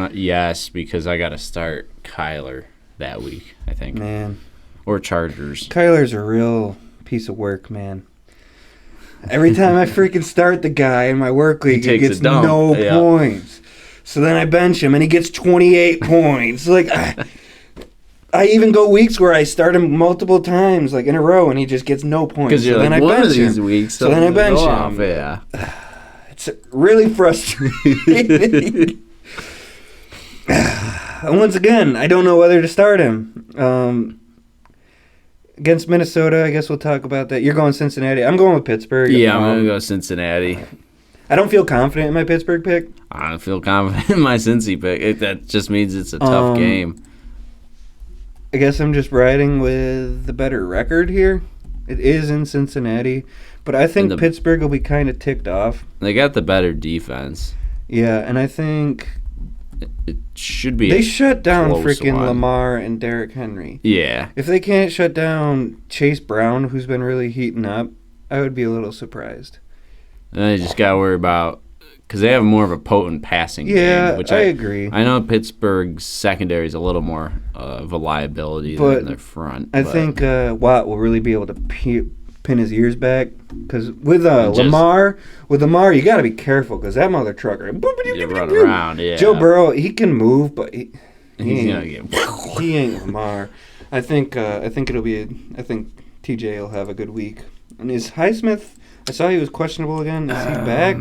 S3: I got to start Kyler that week, I think.
S2: Man,
S3: Or Chargers.
S2: Kyler's a real piece of work, man. Every time I freaking start the guy in my work league, he
S3: takes
S2: gets
S3: a dump.
S2: no
S3: Yeah.
S2: points. So then I bench him, and he gets 28 points. Like, I even go weeks where I start him multiple times, like in a row, and he just gets no points.
S3: Because you're
S2: so then
S3: like,
S2: I
S3: one
S2: bench
S3: of these
S2: him.
S3: weeks.
S2: So then I bench
S3: go
S2: him.
S3: off, yeah.
S2: It's really frustrating. Once again, I don't know whether to start him. Against Minnesota, I guess we'll talk about that. You're going Cincinnati. I'm going with Pittsburgh.
S3: Yeah, I'm going to go Cincinnati.
S2: I don't feel confident in my Pittsburgh pick.
S3: I don't feel confident in my Cincy pick. That just means it's a tough game.
S2: I guess I'm just riding with the better record here. It is in Cincinnati, but I think Pittsburgh will be kind of ticked off.
S3: They got the better defense.
S2: Yeah, and I think
S3: it should be.
S2: They shut down
S3: close
S2: freaking
S3: one.
S2: Lamar and Derrick Henry.
S3: Yeah.
S2: If they can't shut down Chase Brown, who's been really heating up, I would be a little surprised.
S3: And they just got to worry about, because they have more of a potent passing game. Which
S2: I agree.
S3: I know Pittsburgh's secondary is a little more of a liability than their front.
S2: I think Watt will really be able to pin his ears back. Because with Lamar, you got to be careful because that mother trucker.
S3: You run around, yeah.
S2: Joe Burrow, he can move, but he ain't Lamar. I think it'll be. I think TJ will have a good week. And is Highsmith? I saw he was questionable again. Is he back?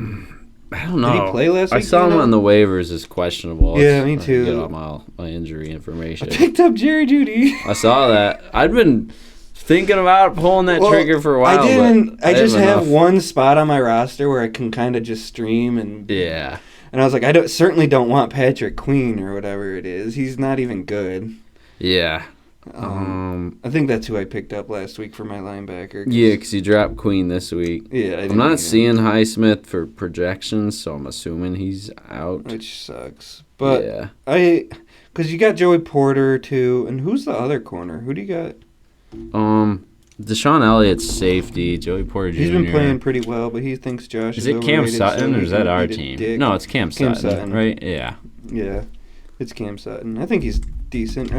S3: I don't know.
S2: Did he play last week?
S3: I saw him on the waivers as questionable.
S2: Yeah, me too.
S3: Get all my injury information.
S2: I picked up Jerry Jeudy.
S3: I saw that. I'd been thinking about pulling that trigger for a while.
S2: I didn't. I just have
S3: enough.
S2: one spot on my roster where I can kind of just stream and.
S3: Yeah.
S2: And I was like, I certainly don't want Patrick Queen or whatever it is. He's not even good.
S3: Yeah.
S2: I think that's who I picked up last week for my linebacker.
S3: Yeah, because you dropped Queen this week.
S2: Yeah,
S3: I'm not seeing Highsmith for projections, so I'm assuming he's out.
S2: Which sucks. But Because you got Joey Porter, too. And who's the other corner? Who do you got?
S3: Deshaun Elliott's safety, Joey Porter Jr.
S2: He's been playing pretty well, but he thinks Josh is
S3: it Cam
S2: overrated,
S3: Sutton
S2: so
S3: or is that our
S2: eat a
S3: team?
S2: dick.
S3: No, it's Cam Sutton, right? Yeah.
S2: Yeah, it's Cam Sutton. I think he's decent.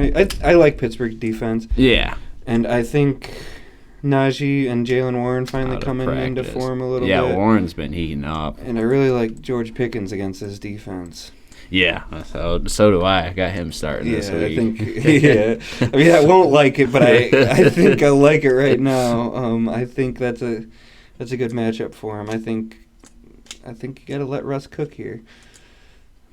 S2: I like Pittsburgh's defense.
S3: Yeah.
S2: And I think Najee and Jalen Warren finally
S3: Out of
S2: coming into
S3: practice.
S2: form a little bit.
S3: Yeah, Warren's been heating up.
S2: And I really like George Pickens against his defense.
S3: Yeah, so do I. I got him starting this week.
S2: I think. Yeah, I mean, I won't like it, but I think I like it right now. I think that's a good matchup for him. I think you got to let Russ cook here.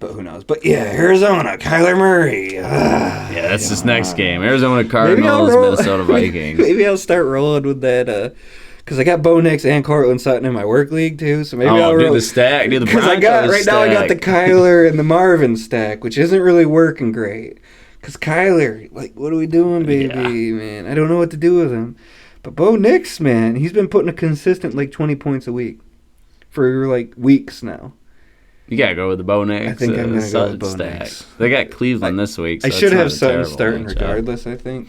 S2: But who knows? But yeah, Arizona, Kyler Murray.
S3: Yeah, that's this next game. Arizona Cardinals, Minnesota Vikings.
S2: Maybe I'll start rolling with that. Because I got Bo Nix and Cortland Sutton in my work league too, so maybe I'll
S3: do the stack, do the Broncos
S2: Because now I got the
S3: stack.
S2: Kyler and the Marvin stack, which isn't really working great. Because Kyler, like, what are we doing, baby, man? I don't know what to do with him. But Bo Nix, man, he's been putting a consistent like 20 points a week for like weeks now.
S3: You gotta go with the Bo Nix.
S2: I think I'm gonna go with Bo
S3: stack.
S2: Nix.
S3: They got Cleveland this week. So
S2: I should
S3: it's not
S2: have
S3: a
S2: Sutton
S3: terrible
S2: starting
S3: matchup.
S2: regardless. I think.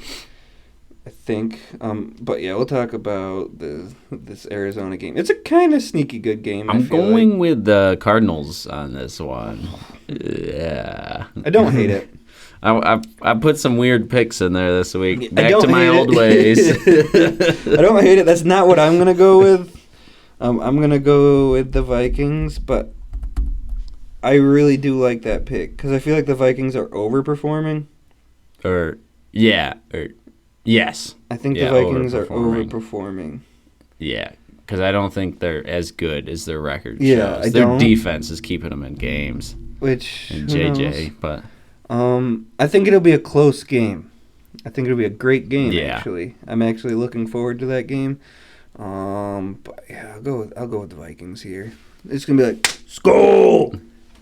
S2: But yeah, we'll talk about this Arizona game. It's a kind of sneaky good game.
S3: I'm going with the Cardinals on this one. Yeah.
S2: I don't hate it.
S3: I put some weird picks in there this week.
S2: I
S3: Back
S2: don't
S3: to my
S2: hate
S3: old
S2: it.
S3: ways.
S2: I don't hate it. That's not what I'm gonna go with. I'm gonna go with the Vikings, but I really do like that pick because I feel like the Vikings are overperforming.
S3: Yes.
S2: I think
S3: Yeah,
S2: the Vikings are
S3: overperforming.
S2: overperforming.
S3: Yeah, because I don't think they're as good as their record
S2: Yeah,
S3: shows.
S2: I
S3: Their
S2: don't.
S3: defense is keeping them in games.
S2: Which
S3: And
S2: who
S3: JJ,
S2: knows?
S3: but
S2: I think it'll be a close game. I think it'll be a great game.
S3: Yeah.
S2: Actually, I'm actually looking forward to that game. But yeah, I'll go with the Vikings here. It's gonna be like skull,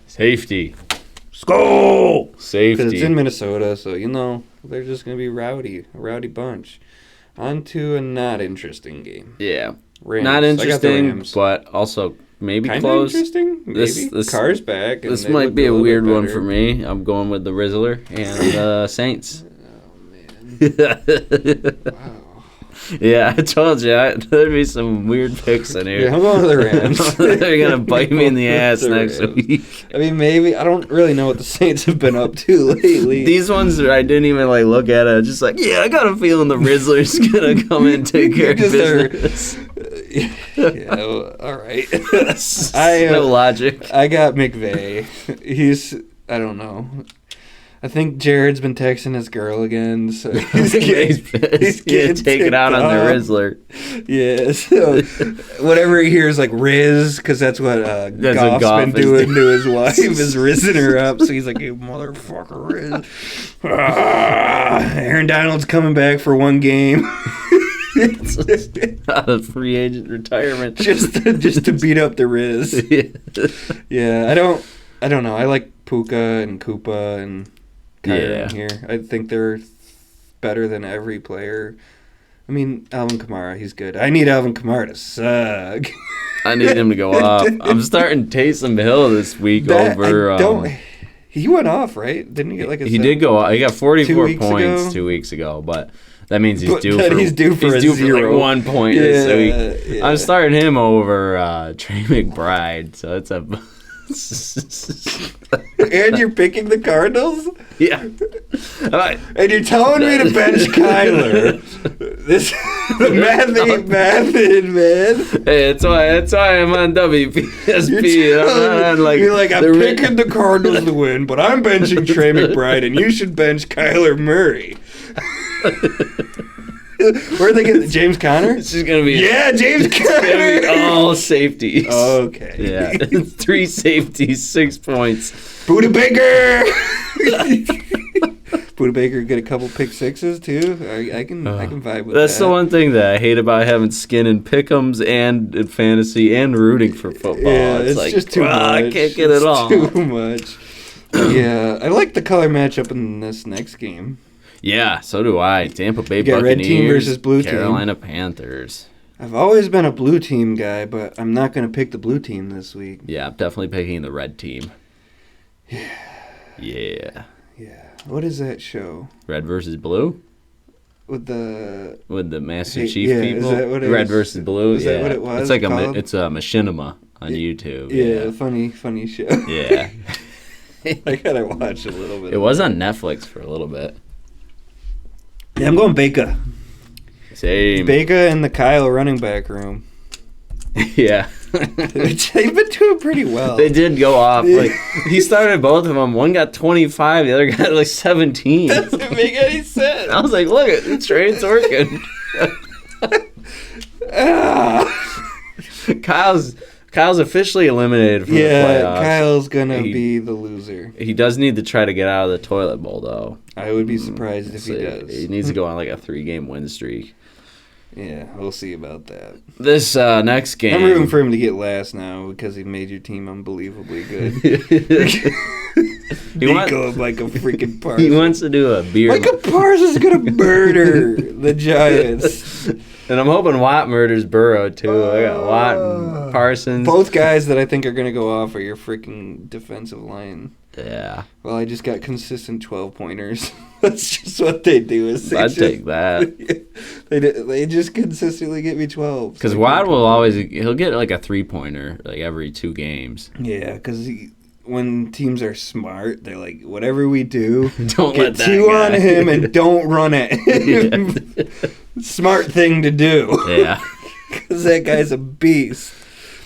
S3: safety.
S2: skull,
S3: Safety.
S2: because it's in Minnesota, so they're just gonna be a rowdy bunch. On to a not interesting game.
S3: Yeah.
S2: Rams.
S3: Not
S2: I got the
S3: interesting,
S2: Rams.
S3: but also maybe
S2: Kinda
S3: close.
S2: interesting. Maybe
S3: This-
S2: Carr's back. And
S3: This
S2: they
S3: might
S2: look
S3: be a
S2: little bit
S3: weird one
S2: better.
S3: for me. I'm going with the Rizzler and the Saints.
S2: Oh man. Wow.
S3: Yeah, I told you. There'd be some weird picks in here.
S2: Yeah, I'm going with the Rams.
S3: They're going to bite me in the ass
S2: The
S3: next
S2: Rams.
S3: week.
S2: I mean, maybe. I don't really know what the Saints have been up to lately.
S3: These ones, I didn't even look at it. I was just yeah, I got a feeling the Rizzler's going to come in and take care of
S2: Just
S3: business.
S2: Yeah, well, all right.
S3: No logic.
S2: I got McVay. I don't know. I think Jared's been texting his girl again, so he's
S3: He's
S2: getting
S3: take it out on the Rizzler.
S2: Yeah, so whatever he hears, like Riz, because that's what
S3: what
S2: Goff's
S3: Goff
S2: been
S3: is
S2: doing to his wife, is rizzing her up. So he's like, "You motherfucker, Riz." Aaron Donald's coming back for one game.
S3: Out of free agent retirement.
S2: just to beat up the Riz. Yeah, I don't know. I like Puka and Koopa and Kyron here. I think they're better than every player. I mean, Alvin Kamara, he's good. I need Alvin Kamara to suck.
S3: I need him to go off. I'm starting Taysom Hill this week over.
S2: He went off, right? Didn't he get like a?
S3: He did go off. He got 44
S2: 2
S3: points
S2: weeks ago?
S3: 2 weeks ago, but that means he's
S2: But
S3: due
S2: then
S3: for.
S2: he's due for a zero.
S3: like 1 point this week.
S2: Yeah.
S3: I'm starting him over Trey McBride, so it's a.
S2: And you're picking the Cardinals?
S3: Yeah.
S2: And you're telling me to bench Kyler. This the math ain't mathin', man.
S3: Hey, that's why I'm on WPSP.
S2: You're like, I'm picking the Cardinals to win, but I'm benching Trey McBride, and you should bench Kyler Murray. Where are they getting James Conner?
S3: This is gonna be
S2: James
S3: It's gonna be
S2: Conner.
S3: all safeties.
S2: Okay.
S3: Yeah, 3 safeties, 6 points.
S2: Buda Baker. Buda Baker get a couple pick sixes too. I can vibe with
S3: That's
S2: that.
S3: the one thing that I hate about having skin in pick'ems and in fantasy and rooting for football.
S2: Yeah, it's
S3: like,
S2: just too much.
S3: I can't get it all.
S2: Too much. Yeah, I like the color matchup in this next game.
S3: Yeah, so do I. Tampa Bay
S2: You got
S3: Buccaneers,
S2: red team versus blue team.
S3: Carolina Panthers.
S2: I've always been a blue team guy, but I'm not going to pick the blue team this week.
S3: Yeah, I'm definitely picking the red team. Yeah.
S2: Yeah. What is that show?
S3: Red versus Blue?
S2: With the
S3: Master
S2: Hey,
S3: Chief
S2: yeah,
S3: people?
S2: is that what it
S3: Red
S2: is?
S3: versus Blue?
S2: Is that what it was
S3: It's like
S2: called?
S3: it's a machinima on YouTube.
S2: Yeah, funny show.
S3: Yeah.
S2: I gotta watch a little bit.
S3: It was on Netflix for a little bit.
S2: Yeah, I'm going Baker.
S3: Same.
S2: Baker in the Kyle running back room.
S3: Yeah.
S2: They've been doing pretty well.
S3: They did go off. Like he started both of them. One got 25, the other got like 17.
S2: Doesn't make any sense.
S3: I was like, look, the train's working. Kyle's officially eliminated from the playoffs.
S2: Kyle's gonna be the loser.
S3: He does need to try to get out of the toilet bowl, though.
S2: I would be surprised if he does.
S3: He needs to go on like a 3-game win streak.
S2: Yeah, we'll see about that.
S3: This next game,
S2: I'm rooting for him to get last now because he made your team unbelievably good. He wants him like a freaking Parsons.
S3: He wants to do a beer.
S2: Like a Parsons is gonna murder the Giants.
S3: And I'm hoping Watt murders Burrow too. I got Watt and Parsons.
S2: Both guys that I think are gonna go off are your freaking defensive line.
S3: Yeah.
S2: Well, I just got consistent 12-pointers. That's just what they do.
S3: I'd take that.
S2: They just consistently get me 12.
S3: Because Watt he'll get like a 3-pointer like every 2 games.
S2: Yeah, because when teams are smart, they're like, whatever we do,
S3: don't
S2: get
S3: let that
S2: 2
S3: guy.
S2: on him and don't run it. Smart thing to do.
S3: Yeah.
S2: Because that guy's a beast.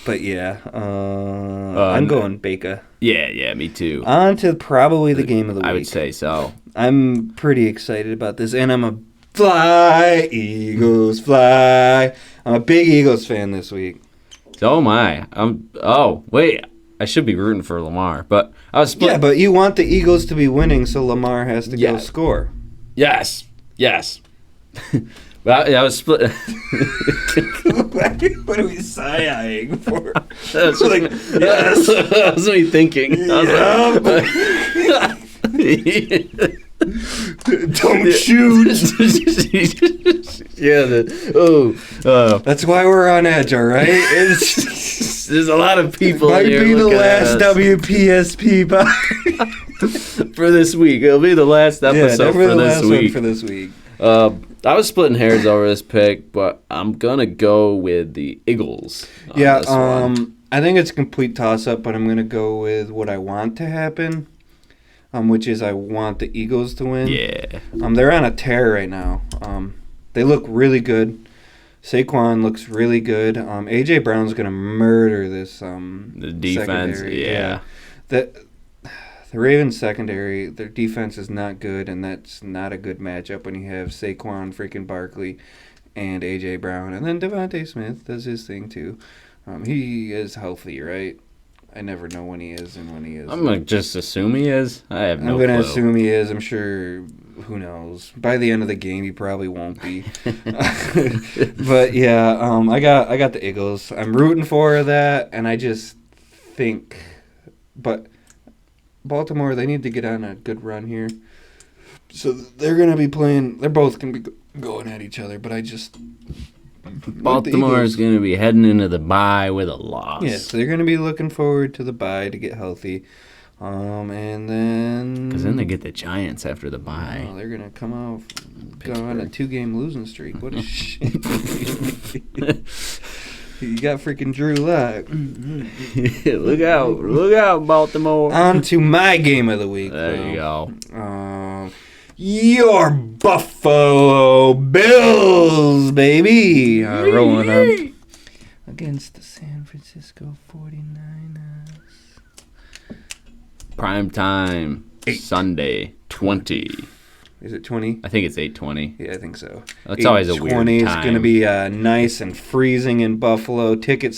S2: But yeah, I'm going Baker.
S3: Yeah, me too.
S2: On to probably the game of the week.
S3: I would say so.
S2: I'm pretty excited about this, and I'm a fly, Eagles, fly. I'm a big Eagles fan this week.
S3: So am I. Wait. I should be rooting for Lamar, but I was split.
S2: Yeah, but you want the Eagles to be winning, so Lamar has to go score.
S3: Yes. But I was split.
S2: What are we side-eyeing for?
S3: That's like, yes. That was me thinking.
S2: Don't shoot. That's why we're on edge, all right?
S3: There's a lot of people.
S2: Might
S3: here
S2: be the
S3: looking
S2: last
S3: at us.
S2: WPSP
S3: for this week. It'll be the last episode for this week.
S2: For this week.
S3: I was splitting hairs over this pick, but I'm gonna go with the Eagles.
S2: Yeah, I think it's a complete toss-up, but I'm gonna go with what I want to happen, which is I want the Eagles to win.
S3: Yeah.
S2: They're on a tear right now. They look really good. Saquon looks really good. A.J. Brown's gonna murder this.
S3: The defense.
S2: Secondary.
S3: Yeah.
S2: The Ravens secondary, their defense is not good, and that's not a good matchup when you have Saquon, freaking Barkley, and A.J. Brown. And then Devontae Smith does his thing, too. He is healthy, right? I never know when he is and when he isn't.
S3: I'm going to just assume he is. I have no clue.
S2: I'm going to assume he is. I'm sure, who knows. By the end of the game, he probably won't be. But, yeah, I got the Eagles. I'm rooting for that, and I just think... But... Baltimore, they need to get on a good run here. So they're going to be playing... They're both going to be going at each other, but I just...
S3: Baltimore is going to be heading into the bye with a loss.
S2: Yes, they're going to be looking forward to the bye to get healthy. And then...
S3: Because then they get the Giants after the bye.
S2: Oh, they're going to come out go on a 2-game losing streak. What a shame. You got freaking Drew Lock.
S3: Look out, Baltimore.
S2: On to my game of the week.
S3: There you go.
S2: Your Buffalo Bills, baby. Rolling up against the San Francisco 49ers.
S3: Prime time, Sunday, 20.
S2: Is it 20?
S3: I think it's 8:20.
S2: Yeah, I think so.
S3: It's always a weird time.
S2: It's going to be nice and freezing in Buffalo. Ticket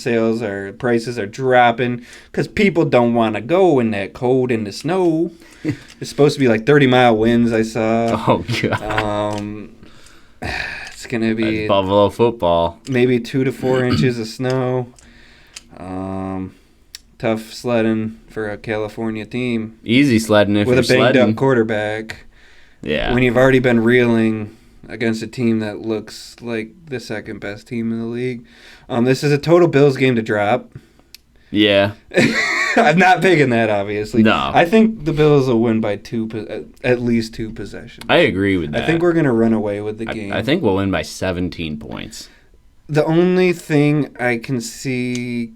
S2: prices are dropping because people don't want to go in that cold in the snow. It's supposed to be like 30-mile winds, I saw.
S3: Oh, God.
S2: It's going to be...
S3: That's Buffalo football.
S2: Maybe 2 to 4 inches of snow. Tough sledding for a California team.
S3: Easy sledding if you're sledding.
S2: With a banged-up quarterback.
S3: Yeah.
S2: When you've already been reeling against a team that looks like the second best team in the league. This is a total Bills game to drop.
S3: Yeah.
S2: I'm not picking that, obviously.
S3: No.
S2: I think the Bills will win by at least 2 possessions.
S3: I agree with that.
S2: I think we're going to run away with the game.
S3: I think we'll win by 17 points.
S2: The only thing I can see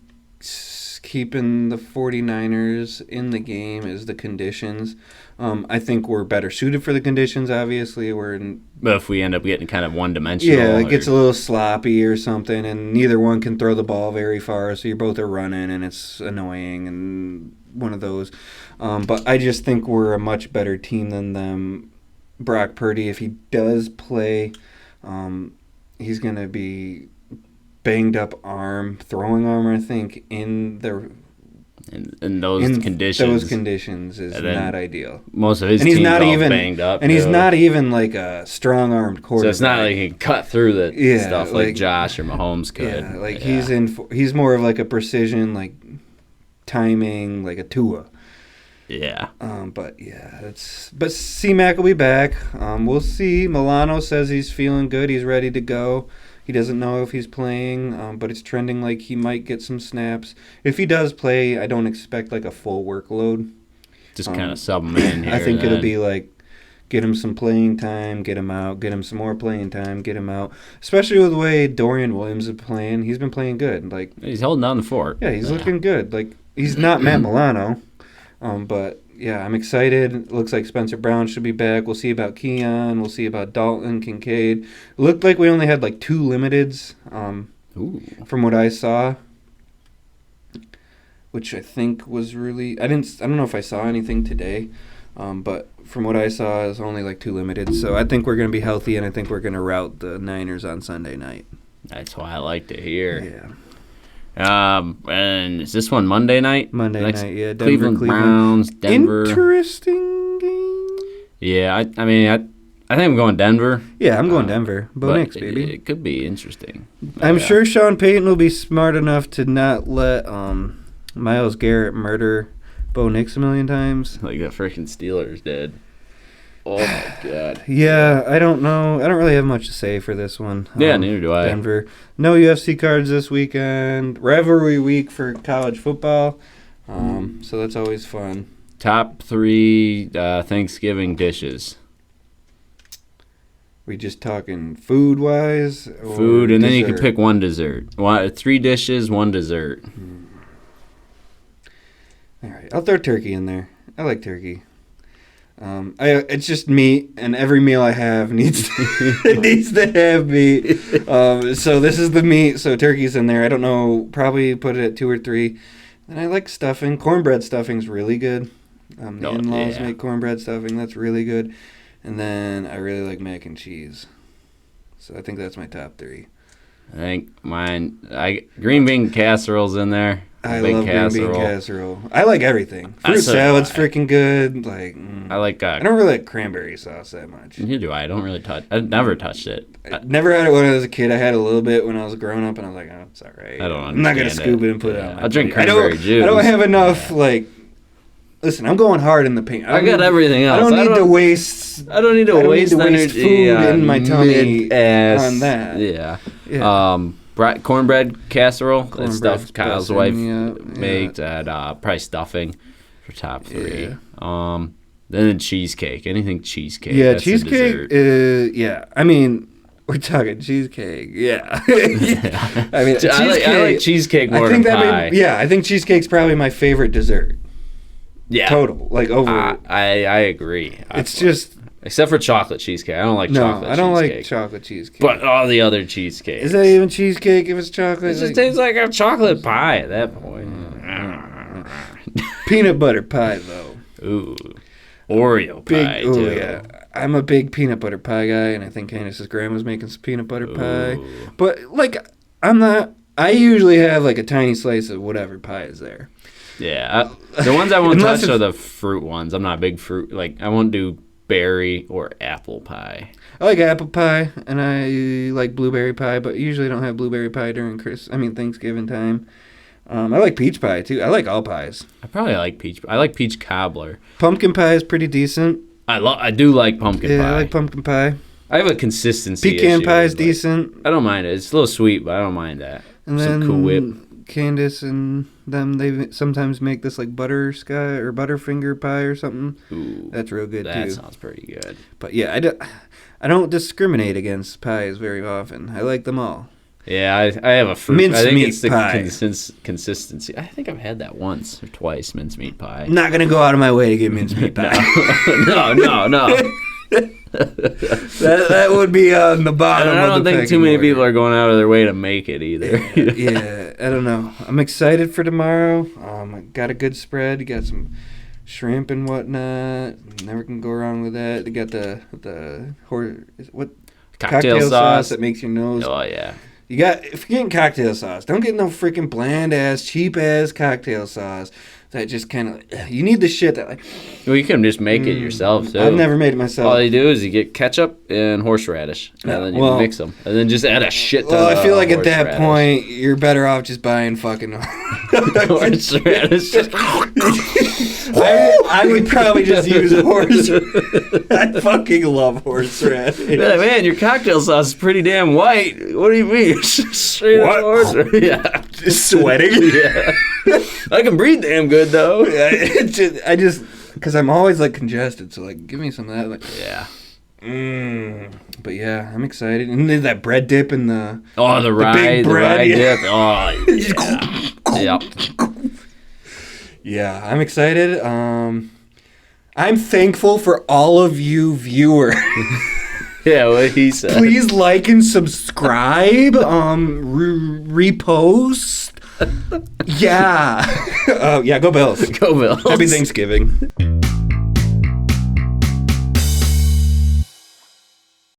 S2: keeping the 49ers in the game is the conditions. I think we're better suited for the conditions, obviously.
S3: But if we end up getting kind of one-dimensional.
S2: Yeah, it gets a little sloppy or something, and neither one can throw the ball very far, so you both are running, and it's annoying and one of those. But I just think we're a much better team than them. Brock Purdy, if he does play, he's going to be banged up throwing arm, I think, in those conditions.
S3: Those
S2: conditions is not ideal.
S3: Most of his team's all banged up.
S2: And he's not even like a strong-armed quarterback.
S3: So it's not like he can cut through the stuff like Josh or Mahomes could.
S2: Yeah, he's more of like a precision, like timing, like a Tua.
S3: Yeah.
S2: But C-Mac will be back. We'll see. Milano says he's feeling good. He's ready to go. He doesn't know if he's playing, but it's trending like he might get some snaps. If he does play, I don't expect like a full workload.
S3: Just kind of sub him in here.
S2: I think it'll be like get him some playing time, get him out, get him some more playing time, get him out. Especially with the way Dorian Williams is playing. He's been playing good. Like
S3: he's holding down the fort.
S2: Yeah, he's looking good. Like he's not Matt Milano, but yeah, I'm excited. It looks like Spencer Brown should be back. We'll see about Keon. We'll see about Dalton, Kincaid. It looked like we only had like 2 limiteds from what I saw, which I think was really. I don't know if I saw anything today, but from what I saw, it was only like 2 limiteds. So I think we're going to be healthy, and I think we're going to rout the Niners on Sunday night.
S3: That's what I like to hear.
S2: Yeah.
S3: And is this one Monday night?
S2: Monday night, yeah.
S3: Cleveland Browns, Denver.
S2: Interesting game.
S3: Yeah, I think I'm going Denver.
S2: Yeah, I'm going Denver. Bo Nix, baby.
S3: It could be interesting.
S2: I'm sure Sean Payton will be smart enough to not let Myles Garrett murder Bo Nix a million times.
S3: Like the freaking Steelers did. Oh, my God.
S2: Yeah, I don't know. I don't really have much to say for this one.
S3: Yeah, neither do I.
S2: Denver. No UFC cards this weekend. Rivalry week for college football. So that's always fun.
S3: Top 3 Thanksgiving dishes.
S2: We just talking food-wise?
S3: Food, and then you can pick one dessert. 3 dishes, 1 dessert.
S2: All right, I'll throw turkey in there. I like turkey. It's just meat, and every meal I have needs to have meat. So this is the meat, so turkey's in there. I don't know, probably put it at 2 or 3. And I like stuffing. Cornbread stuffing's really good. The in-laws make cornbread stuffing. That's really good. And then I really like mac and cheese. So I think that's my top 3.
S3: I think mine, green bean casserole's in there.
S2: I love green bean casserole. I like everything. Fruit salad's freaking good.
S3: I like.
S2: I don't really like cranberry sauce that much.
S3: Neither do I. I don't really touch. I've never touched it.
S2: I never had it when I was a kid. I had a little bit when I was growing up, and I was like, oh, it's all right.
S3: I don't understand.
S2: I'm not gonna scoop it and put it on.
S3: I'll drink cranberry juice.
S2: I don't have enough Listen, I'm going hard in the paint.
S3: I got everything else.
S2: I don't need to waste
S3: energy
S2: food in my tummy
S3: on
S2: that.
S3: Yeah. Cornbread casserole. That stuff Kyle's wife made. Probably stuffing for top 3.
S2: Yeah.
S3: Then cheesecake. Anything cheesecake.
S2: Yeah,
S3: that's
S2: cheesecake. I mean, we're talking cheesecake. Yeah. I mean, cheesecake,
S3: I like cheesecake more than pie.
S2: I think cheesecake's probably my favorite dessert.
S3: Yeah.
S2: Total. Like over.
S3: I agree.
S2: It's just.
S3: Except for chocolate cheesecake. I don't like chocolate cheesecake.
S2: I don't like chocolate cheesecake.
S3: But all the other cheesecakes.
S2: Is that even cheesecake if it's chocolate?
S3: It just tastes like a chocolate pie at that point.
S2: Peanut butter pie, though.
S3: Ooh. Oreo pie, too.
S2: Yeah. I'm a big peanut butter pie guy, and I think Candace's grandma's making some peanut butter pie. But, I'm not... I usually have, a tiny slice of whatever pie is there.
S3: Yeah. The ones I won't touch are the fruit ones. I'm not a big fruit... I won't do berry or apple pie.
S2: I like apple pie, and I like blueberry pie, but usually don't have blueberry pie during Thanksgiving time. I like peach pie, too. I like all pies.
S3: I probably like peach. I like peach cobbler.
S2: Pumpkin pie is pretty decent.
S3: I do like pumpkin pie.
S2: Yeah, I like pumpkin pie.
S3: I have a consistency
S2: Pecan
S3: issue.
S2: pie is decent.
S3: I don't mind it. It's a little sweet, but I don't mind that.
S2: And
S3: some
S2: then
S3: Cool Whip.
S2: Candace and them, they sometimes make this like butterscotch or butterfinger pie or something.
S3: Ooh,
S2: That's real good too.
S3: that sounds pretty good.
S2: But yeah, I don't discriminate against pies very often. I like them all.
S3: Yeah, I have a fruit. I think
S2: Mincemeat
S3: it's the
S2: pie.
S3: consistency. I think I've had that once or twice, mincemeat pie.
S2: I'm not gonna go out of my way to get mincemeat pie.
S3: No.
S2: that would be on the bottom.
S3: I don't think too many people are going out of their way to make it either.
S2: Yeah, I don't know. I'm excited for tomorrow. I got a good spread. Got some shrimp and whatnot. Never can go wrong with that. They got the
S3: Cocktail sauce
S2: that makes your nose.
S3: Oh yeah.
S2: If you're getting cocktail sauce, don't get no freaking bland ass, cheap ass cocktail sauce. That just kind of, you need the shit that like.
S3: Well, you can just make it yourself too.
S2: I've never made it myself.
S3: All you do is you get ketchup and horseradish, and then you mix them, and then just add a shit ton.
S2: Well, I feel like at that
S3: horseradish.
S2: point you're better off just buying fucking
S3: horseradish.
S2: I would probably just use horseradish. I fucking love horseradish.
S3: Yeah, man, your cocktail sauce is pretty damn white. What do you mean? Straight up horseradish. Yeah,
S2: Just sweating.
S3: yeah. I can breathe damn good though.
S2: I just because I'm always like congested, so like give me some of that. Like,
S3: Yeah.
S2: But yeah, I'm excited. And then that bread dip and the
S3: The rye,
S2: big bread,
S3: rye
S2: yeah.
S3: dip. Oh, yeah. Yep.
S2: Yeah, I'm excited. I'm thankful for all of you viewers.
S3: Yeah, what he said.
S2: Please like and subscribe. Repost. Yeah. Yeah, go Bills.
S3: Go Bills.
S2: Happy Thanksgiving.